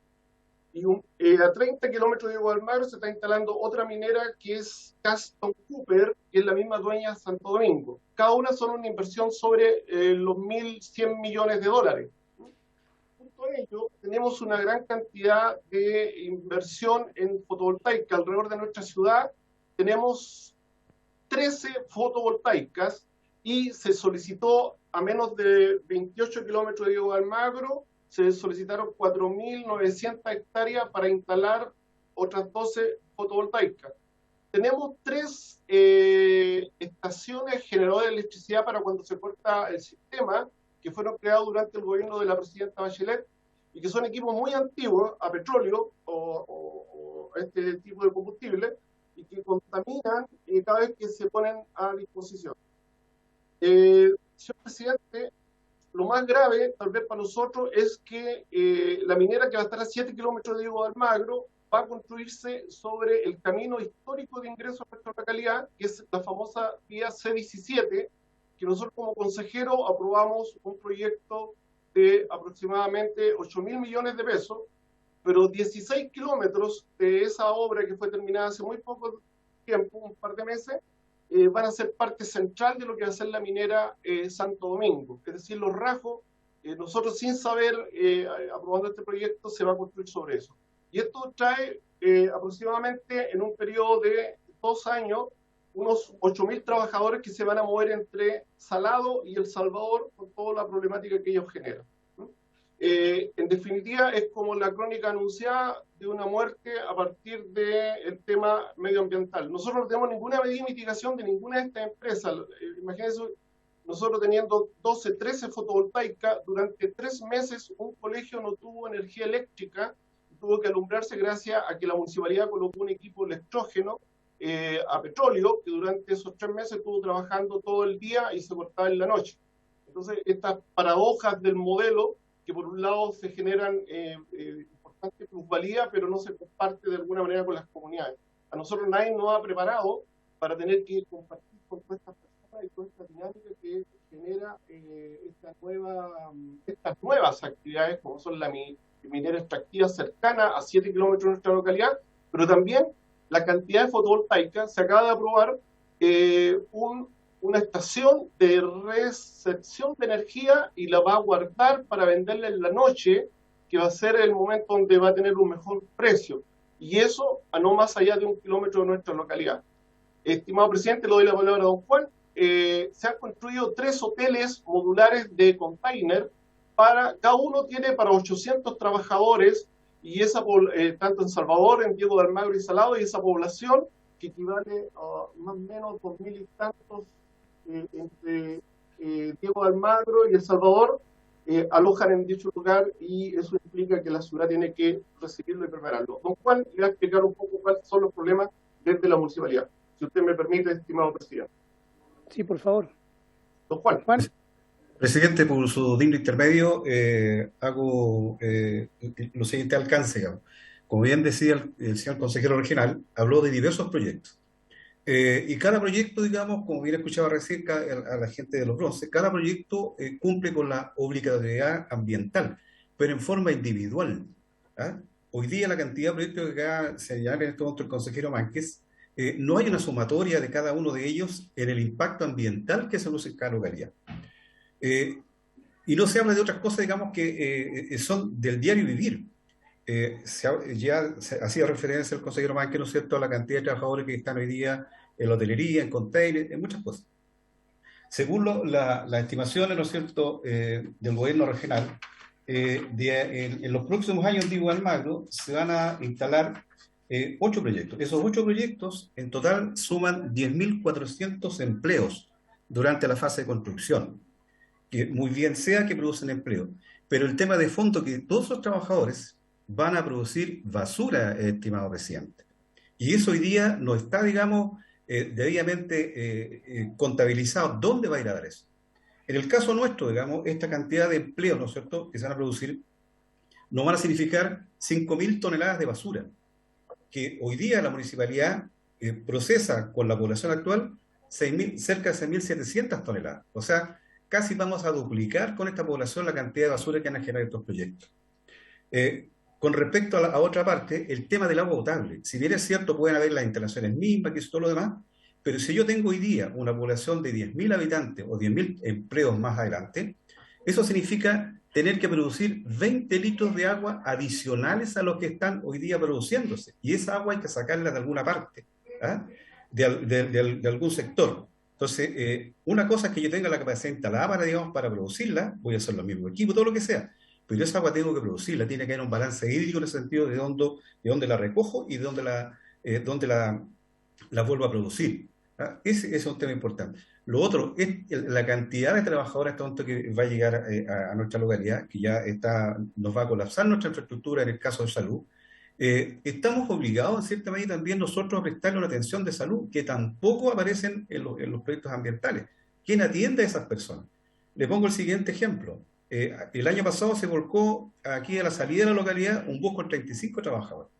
y a 30 kilómetros de Diego de Almagro se está instalando otra minera que es Caston Cooper, que es la misma dueña de Santo Domingo. Cada una son una inversión sobre los 1.100 millones de dólares. Junto a ello, tenemos una gran cantidad de inversión en fotovoltaica alrededor de nuestra ciudad. Tenemos 13 fotovoltaicas y se solicitó a menos de 28 kilómetros de Diego de Almagro, se solicitaron 4.900 hectáreas para instalar otras 12 fotovoltaicas. Tenemos 3 estaciones generadoras de electricidad para cuando se corta el sistema, que fueron creados durante el gobierno de la presidenta Bachelet, y que son equipos muy antiguos, a petróleo o a este tipo de combustible, y que contaminan cada vez que se ponen a disposición. Señor presidente, lo más grave, tal vez para nosotros, es que la minera que va a estar a 7 kilómetros de Diego de Almagro va a construirse sobre el camino histórico de ingreso a nuestra localidad, que es la famosa vía C17, que nosotros como consejero aprobamos un proyecto de aproximadamente 8.000 millones de pesos, pero 16 kilómetros de esa obra que fue terminada hace muy poco tiempo, un par de meses, van a ser parte central de lo que va a ser la minera Santo Domingo. Es decir, los rajos, nosotros sin saber, aprobando este proyecto, se va a construir sobre eso. Y esto trae aproximadamente en un periodo de 2 años unos 8.000 trabajadores que se van a mover entre Salado y El Salvador con toda la problemática que ellos generan. En definitiva, es como la crónica anunciada de una muerte a partir del tema medioambiental. Nosotros no tenemos ninguna medida de mitigación de ninguna de estas empresas. Imagínense, nosotros teniendo 12, 13 fotovoltaicas, durante 3 meses un colegio no tuvo energía eléctrica, tuvo que alumbrarse gracias a que la municipalidad colocó un equipo electrógeno a petróleo, que durante esos 3 meses estuvo trabajando todo el día y se cortaba en la noche. Entonces, estas paradojas del modelo, que por un lado se generan importante plusvalía, pero no se comparte de alguna manera con las comunidades. A nosotros nadie nos ha preparado para tener que compartir con todas estas personas y toda esta dinámica que genera estas nuevas actividades, como son la minera extractiva cercana a 7 kilómetros de nuestra localidad, pero también la cantidad de fotovoltaica. Se acaba de aprobar una estación de recepción de energía y la va a guardar para venderla en la noche, que va a ser el momento donde va a tener un mejor precio. Y eso a no más allá de 1 kilómetro de nuestra localidad. Estimado presidente, le doy la palabra a don Juan. Se han construido 3 hoteles modulares de container, cada uno tiene para 800 trabajadores, y tanto en Salvador, en Diego de Almagro y Salado, y esa población que equivale a más o menos 2.000 y tantos entre Diego de Almagro y El Salvador, alojan en dicho lugar, y eso implica que la ciudad tiene que recibirlo y prepararlo. Don Juan le va a explicar un poco cuáles son los problemas desde la municipalidad, si usted me permite, estimado presidente. Sí, por favor. Don Juan. Presidente, por su digno intermedio, hago lo siguiente alcance, digamos. Como bien decía el señor consejero regional, habló de diversos proyectos. Y cada proyecto, digamos, como bien escuchaba recién a la gente de Los Bronces, cada proyecto cumple con la obligatoriedad ambiental, pero en forma individual. ¿Ah? Hoy día la cantidad de proyectos que acá señala en este momento el consejero Mánquez, no hay una sumatoria de cada uno de ellos en el impacto ambiental que se produce en cada localidad. Y no se habla de otras cosas, digamos, que son del diario vivir. Ya se hacía referencia el consejero Mánquez, ¿no es cierto?, a la cantidad de trabajadores que están hoy día en la hotelería, en containers, en muchas cosas. Según las estimaciones, ¿no es cierto?, del gobierno regional, en los próximos años en Diego de Almagro se van a instalar 8 proyectos. Esos 8 proyectos en total suman 10.400 empleos durante la fase de construcción, que muy bien sea que producen empleo, pero el tema de fondo que todos esos trabajadores van a producir basura, estimado presidente. Y eso hoy día no está, digamos, debidamente contabilizado. ¿Dónde va a ir a dar eso? En el caso nuestro, digamos, esta cantidad de empleos, ¿no es cierto?, que se van a producir, nos van a significar 5.000 toneladas de basura, que hoy día la municipalidad procesa con la población actual cerca de 6.700 toneladas. O sea, casi vamos a duplicar con esta población la cantidad de basura que van a generar estos proyectos. Con respecto a otra parte, el tema del agua potable. Si bien es cierto, pueden haber las instalaciones mismas, que es todo lo demás, pero si yo tengo hoy día una población de 10.000 habitantes o 10.000 empleos más adelante, eso significa tener que producir 20 litros de agua adicionales a los que están hoy día produciéndose. Y esa agua hay que sacarla de alguna parte, ¿ah?, de algún sector. Entonces, una cosa es que yo tenga la capacidad instalada para, digamos, para producirla, voy a hacer lo mismo equipo, todo lo que sea, pero esa agua tengo que producirla, tiene que haber un balance hídrico en el sentido de dónde la recojo y de dónde la vuelvo a producir. ¿Ah? Ese es un tema importante. Lo otro es la cantidad de trabajadores que va a llegar a nuestra localidad, que ya nos va a colapsar nuestra infraestructura en el caso de salud. Estamos obligados, en cierta medida, también nosotros a prestarle una atención de salud, que tampoco aparecen en los proyectos ambientales. ¿Quién atiende a esas personas? Le pongo el siguiente ejemplo. El año pasado se volcó aquí a la salida de la localidad un bus con 35 trabajadores.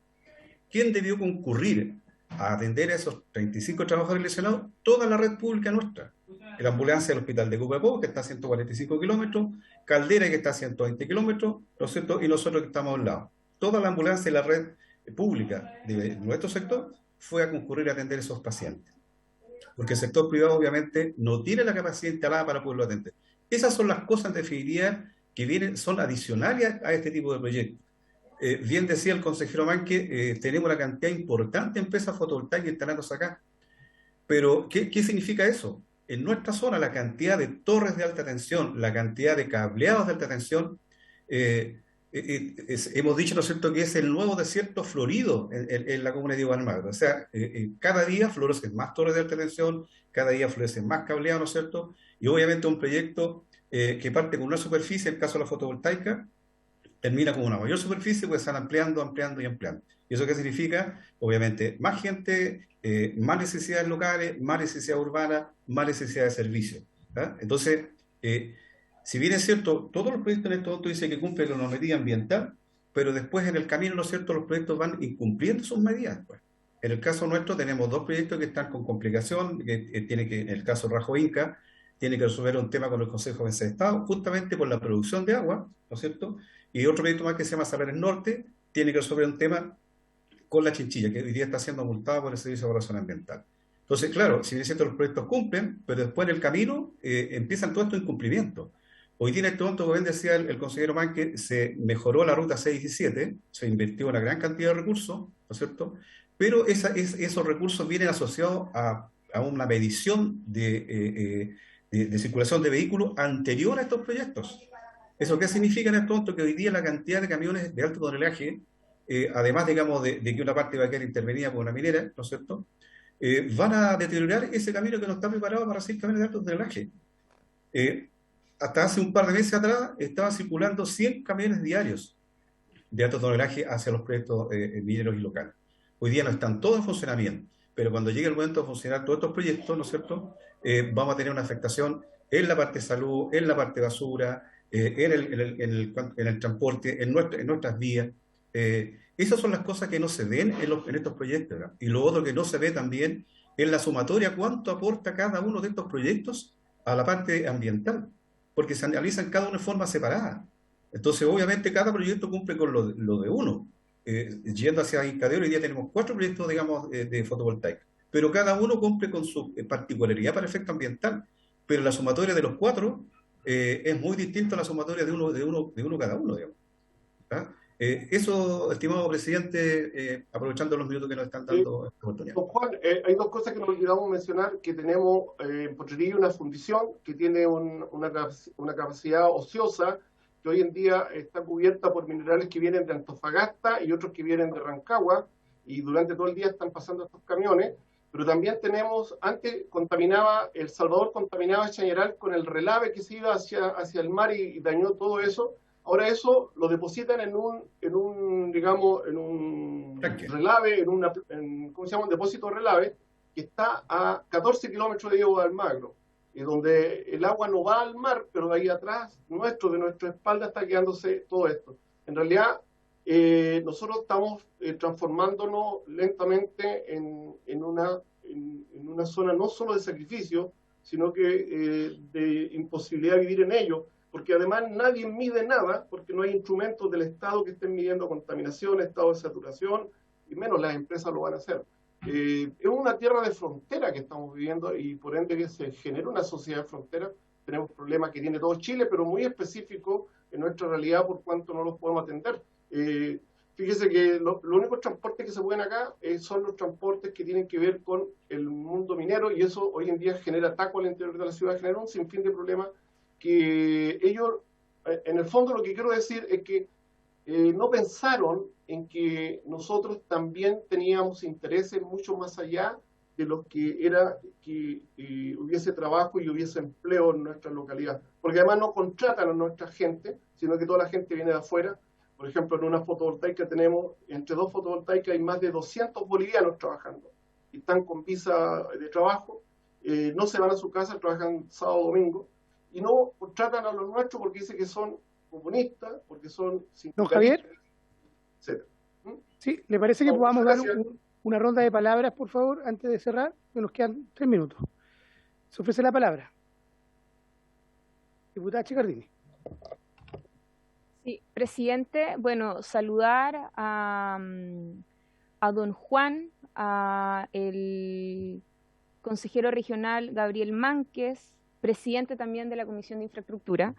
¿Quién debió concurrir a atender a esos 35 trabajadores lesionados? Toda la red pública nuestra. La ambulancia del hospital de Copiapó, que está a 145 kilómetros, Caldera, que está a 120 kilómetros, ¿no es cierto?, y nosotros que estamos a un lado. Toda la ambulancia de la red pública de nuestro sector fue a concurrir a atender a esos pacientes. Porque el sector privado, obviamente, no tiene la capacidad instalada para poderlo atender. Esas son las cosas, en definitiva, que son adicionales a este tipo de proyectos. Bien decía el consejero Mánquez, tenemos una cantidad importante de empresas fotovoltaicas instalándose acá. Pero, ¿qué significa eso? En nuestra zona, la cantidad de torres de alta tensión, la cantidad de cableados de alta tensión, hemos dicho, ¿no es cierto?, que es el nuevo desierto florido en la comuna de Diego de Almagro. O sea, cada día florecen más torres de alta tensión, cada día florecen más cableados, ¿no es cierto? Y obviamente un proyecto que parte con una superficie, en el caso de la fotovoltaica, termina con una mayor superficie, pues están ampliando, ampliando y ampliando. ¿Y eso qué significa? Obviamente, más gente, más necesidades locales, más necesidades urbanas, más necesidades de servicios. ¿Ah? Entonces, si bien es cierto, todos los proyectos en este momento dicen que cumplen la normativa ambiental, pero después en el camino, ¿no es cierto?, los proyectos van incumpliendo sus medidas, pues. En el caso nuestro tenemos dos proyectos que están con complicación, en el caso Rajo Inca, tiene que resolver un tema con el Consejo de Estado, justamente por la producción de agua, ¿no es cierto? Y otro proyecto más que se llama Salares Norte, tiene que resolver un tema con la Chinchilla, que hoy día está siendo multado por el Servicio de Evaluación Ambiental. Entonces, claro, si bien es cierto, los proyectos cumplen, pero después en el camino empiezan todos estos incumplimientos. Hoy día en este momento, como bien decía el consejero Manque, se mejoró la ruta 617, se invirtió una gran cantidad de recursos, ¿no es cierto? Pero esos recursos vienen asociados a una medición de circulación de vehículos anterior a estos proyectos. ¿Eso qué significa en este momento? Que hoy día la cantidad de camiones de alto tonelaje, además, digamos, de que una parte va a quedar intervenida por una minera, ¿no es cierto?, van a deteriorar ese camino que no está preparado para hacer camiones de alto tonelaje. Hasta hace un par de meses atrás estaban circulando 100 camiones diarios de alto tonelaje hacia los proyectos mineros y locales. Hoy día no están todos en funcionamiento, pero cuando llegue el momento de funcionar todos estos proyectos, ¿no es cierto?, vamos a tener una afectación en la parte de salud, en la parte de basura, en el transporte, en nuestras vías. Esas son las cosas que no se ven en estos proyectos, ¿verdad? Y lo otro que no se ve también es la sumatoria, cuánto aporta cada uno de estos proyectos a la parte ambiental, porque se analizan cada uno de forma separada. Entonces, obviamente, cada proyecto cumple con lo de uno. Yendo hacia Incadero, hoy día tenemos 4 proyectos, digamos, de fotovoltaica, pero cada uno cumple con su particularidad para efecto ambiental, pero la sumatoria de los 4 es muy distinta a la sumatoria de uno cada uno, digamos. ¿Ah? Eso, estimado presidente, aprovechando los minutos que nos están dando esta oportunidad. Don Juan, hay dos cosas que nos olvidamos mencionar, que tenemos en Potrerillo una fundición que tiene una capacidad ociosa, que hoy en día está cubierta por minerales que vienen de Antofagasta y otros que vienen de Rancagua, y durante todo el día están pasando estos camiones. Pero también tenemos, antes contaminaba, El Salvador contaminaba Chañaral con el relave que se iba hacia el mar y dañó todo eso. Ahora eso lo depositan en un relave, ¿cómo se llama? Un depósito de relave, que está a 14 kilómetros de Diego de Almagro, donde el agua no va al mar, pero ahí atrás, de nuestra espalda, está quedándose todo esto. En realidad, nosotros estamos transformándonos lentamente en una zona no solo de sacrificio, sino que de imposibilidad de vivir en ello, porque además nadie mide nada, porque no hay instrumentos del Estado que estén midiendo contaminación, estado de saturación, y menos las empresas lo van a hacer. Es una tierra de frontera que estamos viviendo, y por ende que se genera una sociedad de frontera. Tenemos problemas que tiene todo Chile, pero muy específicos en nuestra realidad, por cuanto no los podemos atender. Fíjese que los únicos transportes que se pueden acá son los transportes que tienen que ver con el mundo minero, y eso hoy en día genera taco al interior de la ciudad, genera un sinfín de problemas que ellos, en el fondo lo que quiero decir es que no pensaron en que nosotros también teníamos intereses mucho más allá de lo que era que hubiese trabajo y hubiese empleo en nuestra localidad, porque además no contratan a nuestra gente, sino que toda la gente viene de afuera. Por ejemplo, en una fotovoltaica tenemos, entre 2 fotovoltaicas hay más de 200 bolivianos trabajando, y están con visa de trabajo, no se van a su casa, trabajan sábado, domingo, y no contratan a los nuestros porque dicen que son comunistas, porque son Don Javier, etc. ¿Sí? ¿Le parece que podamos dar una ronda de palabras, por favor, antes de cerrar? Que nos quedan 3 minutos. Se ofrece la palabra. Diputada Chicardini. Sí, presidente, bueno, saludar a don Juan, a el consejero regional Gabriel Mánquez, presidente también de la Comisión de Infraestructura,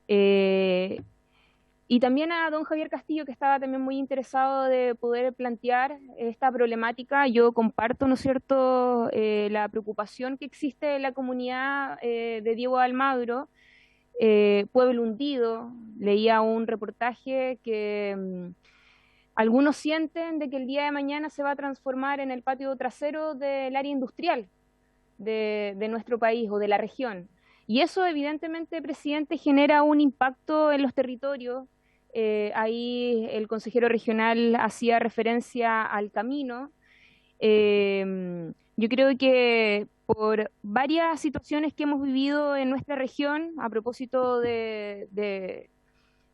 y también a don Javier Castillo, que estaba también muy interesado de poder plantear esta problemática. Yo comparto, ¿no es cierto?, la preocupación que existe en la comunidad de Diego de Almagro, pueblo hundido. Leía un reportaje que algunos sienten de que el día de mañana se va a transformar en el patio trasero del área industrial de nuestro país o de la región. Y eso evidentemente, presidente, genera un impacto en los territorios, ahí el consejero regional hacía referencia al camino. Yo creo que por varias situaciones que hemos vivido en nuestra región, a propósito de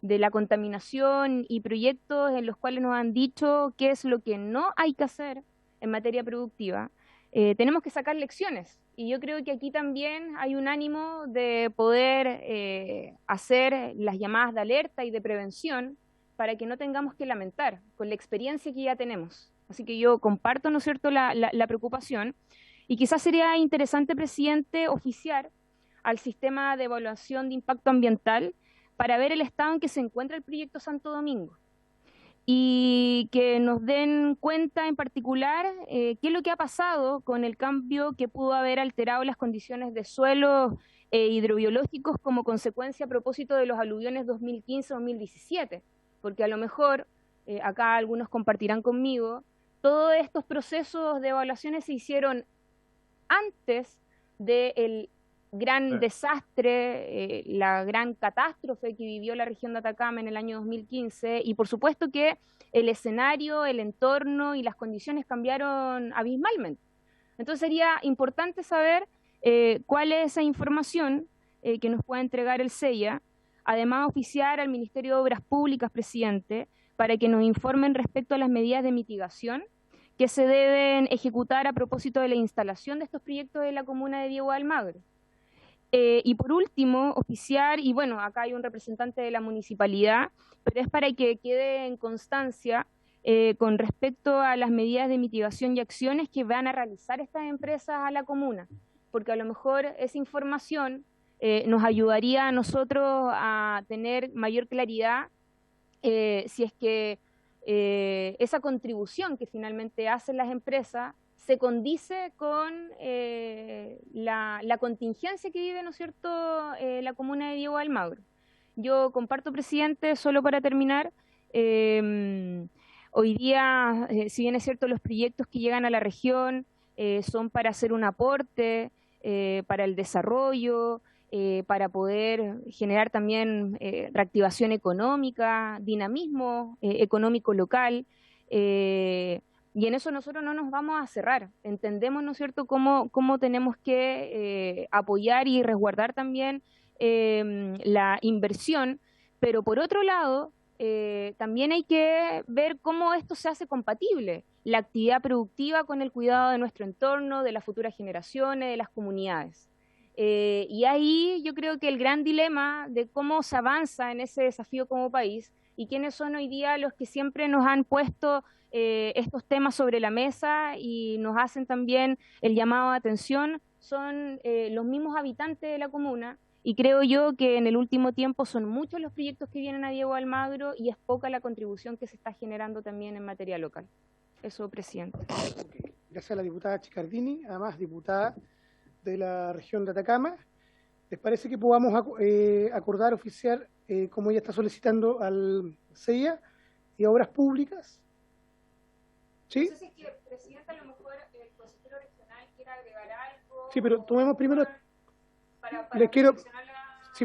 la contaminación y proyectos en los cuales nos han dicho qué es lo que no hay que hacer en materia productiva, tenemos que sacar lecciones. Y yo creo que aquí también hay un ánimo de poder hacer las llamadas de alerta y de prevención para que no tengamos que lamentar con la experiencia que ya tenemos. Así que yo comparto, ¿no es cierto?, la preocupación. Y quizás sería interesante, presidente, oficiar al sistema de evaluación de impacto ambiental para ver el estado en que se encuentra el proyecto Santo Domingo y que nos den cuenta en particular qué es lo que ha pasado con el cambio que pudo haber alterado las condiciones de suelos hidrobiológicos como consecuencia a propósito de los aluviones 2015-2017, porque a lo mejor, acá algunos compartirán conmigo, todos estos procesos de evaluaciones se hicieron antes del gran desastre, la gran catástrofe que vivió la región de Atacama en el año 2015, y por supuesto que el escenario, el entorno y las condiciones cambiaron abismalmente. Entonces sería importante saber cuál es esa información que nos pueda entregar el CEIA, además oficiar al Ministerio de Obras Públicas, presidente, para que nos informen respecto a las medidas de mitigación que se deben ejecutar a propósito de la instalación de estos proyectos en la comuna de Diego de Almagro. Y por último, oficiar, y bueno, acá hay un representante de la municipalidad, pero es para que quede en constancia con respecto a las medidas de mitigación y acciones que van a realizar estas empresas a la comuna, porque a lo mejor esa información nos ayudaría a nosotros a tener mayor claridad si es que esa contribución que finalmente hacen las empresas se condice con la contingencia que vive, ¿no es cierto?, la comuna de Diego de Almagro. Yo comparto, presidente, solo para terminar, hoy día, si bien es cierto, los proyectos que llegan a la región son para hacer un aporte, para el desarrollo, para poder generar también reactivación económica, dinamismo económico local, y en eso nosotros no nos vamos a cerrar. Entendemos, ¿no es cierto?, cómo tenemos que apoyar y resguardar también la inversión, pero por otro lado, también hay que ver cómo esto se hace compatible, la actividad productiva con el cuidado de nuestro entorno, de las futuras generaciones, de las comunidades. Y ahí yo creo que el gran dilema de cómo se avanza en ese desafío como país y quiénes son hoy día los que siempre nos han puesto estos temas sobre la mesa y nos hacen también el llamado de atención, son los mismos habitantes de la comuna, y creo yo que en el último tiempo son muchos los proyectos que vienen a Diego de Almagro y es poca la contribución que se está generando también en materia local. Eso, presidente. Okay. Gracias a la diputada Chicardini, además diputada de la región de Atacama. ¿Les parece que podamos acordar, oficiar, como ella está solicitando al CEIA y a Obras Públicas? ¿Sí? No sé si es que, presidenta, a lo mejor el consejero regional quiera agregar algo. Sí, pero tomemos primero. Sí,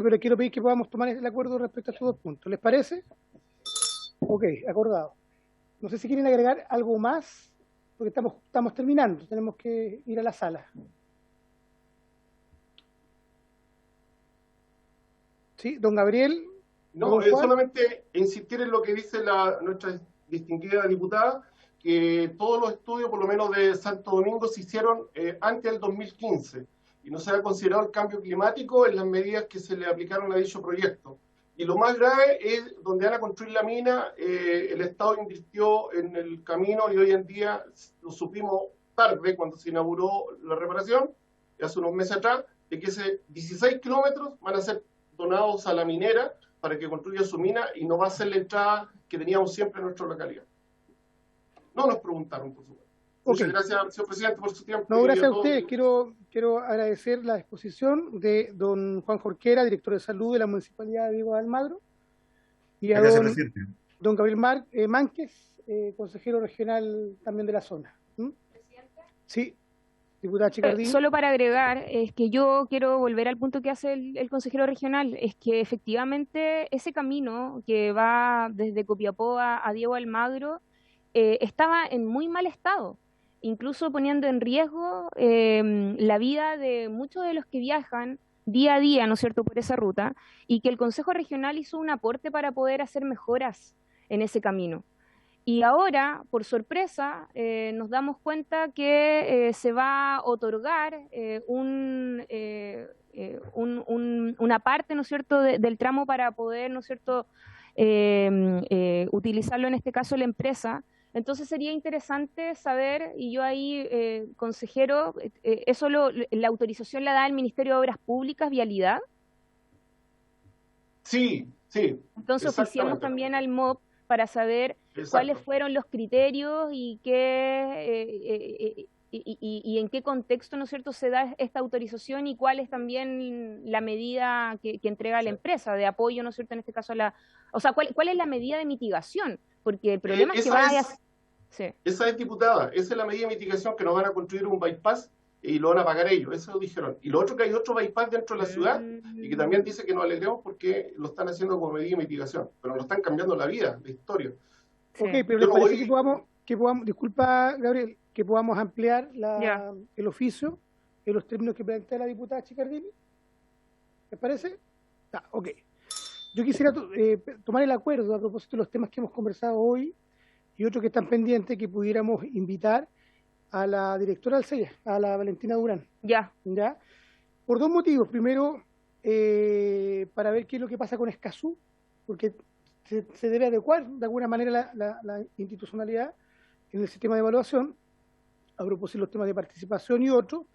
pero les quiero pedir que podamos tomar el acuerdo respecto a estos dos puntos. ¿Les parece? Ok, acordado. No sé si quieren agregar algo más, porque estamos terminando, tenemos que ir a la sala. ¿Sí? Don Gabriel. No, solamente insistir en lo que dice nuestra distinguida diputada, que todos los estudios, por lo menos de Santo Domingo, se hicieron antes del 2015 y no se ha considerado el cambio climático en las medidas que se le aplicaron a dicho proyecto. Y lo más grave es donde van a construir la mina, el Estado invirtió en el camino y hoy en día lo supimos tarde cuando se inauguró la reparación, hace unos meses atrás, de que ese 16 kilómetros van a ser donados a la minera para que construya su mina y no va a ser la entrada que teníamos siempre en nuestra localidad. No nos preguntaron, por supuesto. Muchas gracias, señor presidente, por su tiempo. No, gracias a ustedes. Quiero agradecer la disposición de don Juan Jorquera, director de salud de la Municipalidad de Diego de Almagro, y a don Gabriel Mánquez, consejero regional también de la zona. ¿Presidente? Sí, Diputada Chicardini. Solo para agregar, es que yo quiero volver al punto que hace el consejero regional, es que efectivamente ese camino que va desde Copiapó a Diego Almagro estaba en muy mal estado, incluso poniendo en riesgo la vida de muchos de los que viajan día a día, ¿no es cierto?, por esa ruta, y que el Consejo Regional hizo un aporte para poder hacer mejoras en ese camino. Y ahora, por sorpresa, nos damos cuenta que se va a otorgar una parte, ¿no es cierto?, del tramo para poder, ¿no es cierto?, utilizarlo en este caso la empresa. Entonces sería interesante saber, y yo ahí, consejero, la autorización la da el Ministerio de Obras Públicas, Vialidad. Sí, sí. Entonces oficiamos también al MOP para saber cuáles fueron los criterios y y en qué contexto, ¿no es cierto?, se da esta autorización y cuál es también la medida que entrega la empresa de apoyo, ¿no es cierto?, en este caso o sea, ¿cuál es la medida de mitigación? Porque el problema es que esa es, diputada, esa es la medida de mitigación, que nos van a construir un bypass y lo van a pagar ellos, eso dijeron. Y lo otro, que hay otro bypass dentro de la ciudad y que también dice que nos alegremos porque lo están haciendo como medida de mitigación, pero nos están cambiando la vida, la historia. Ok, pero ¿les parece que podamos, disculpa Gabriel, que podamos ampliar el oficio en los términos que plantea la diputada Chicardini? ¿Les parece? Ok. Yo quisiera tomar el acuerdo a propósito de los temas que hemos conversado hoy y otros que están pendientes, que pudiéramos invitar a la directora del CEIA, a la Valentina Durán. ¿Ya? Por dos motivos. Primero, para ver qué es lo que pasa con Escazú, porque se debe adecuar de alguna manera la institucionalidad en el sistema de evaluación, a propósito de los temas de participación y otros,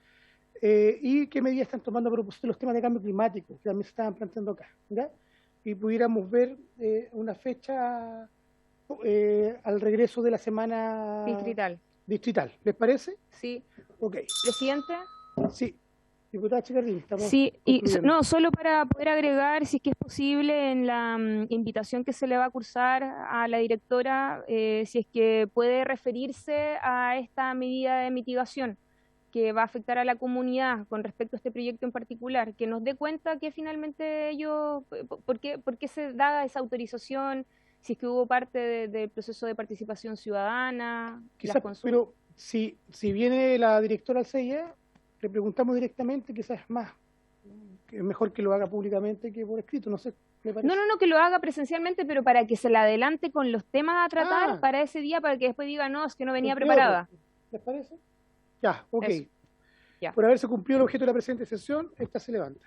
y qué medidas están tomando a propósito de los temas de cambio climático, que también se estaban planteando acá, ¿ya? Y pudiéramos ver una fecha al regreso de la semana distrital. ¿Les parece? Sí. Ok. Presidente. Sí. Diputada Chicardini, sí, y no, solo para poder agregar, si es que es posible, en la invitación que se le va a cursar a la directora, si es que puede referirse a esta medida de mitigación que va a afectar a la comunidad con respecto a este proyecto en particular, que nos dé cuenta que finalmente ellos, ¿por qué se da esa autorización? Si es que hubo parte del proceso de participación ciudadana. Quizás, pero si viene la directora al CEIA, le preguntamos directamente, quizás es mejor que lo haga públicamente que por escrito, no sé, ¿le parece? No, que lo haga presencialmente, pero para que se la adelante con los temas a tratar para ese día, para que después diga, no, es que no venía preparada. ¿Les parece? Ya, ok. Eso. Ya. Por haberse cumplido el objeto de la presente sesión, esta se levanta.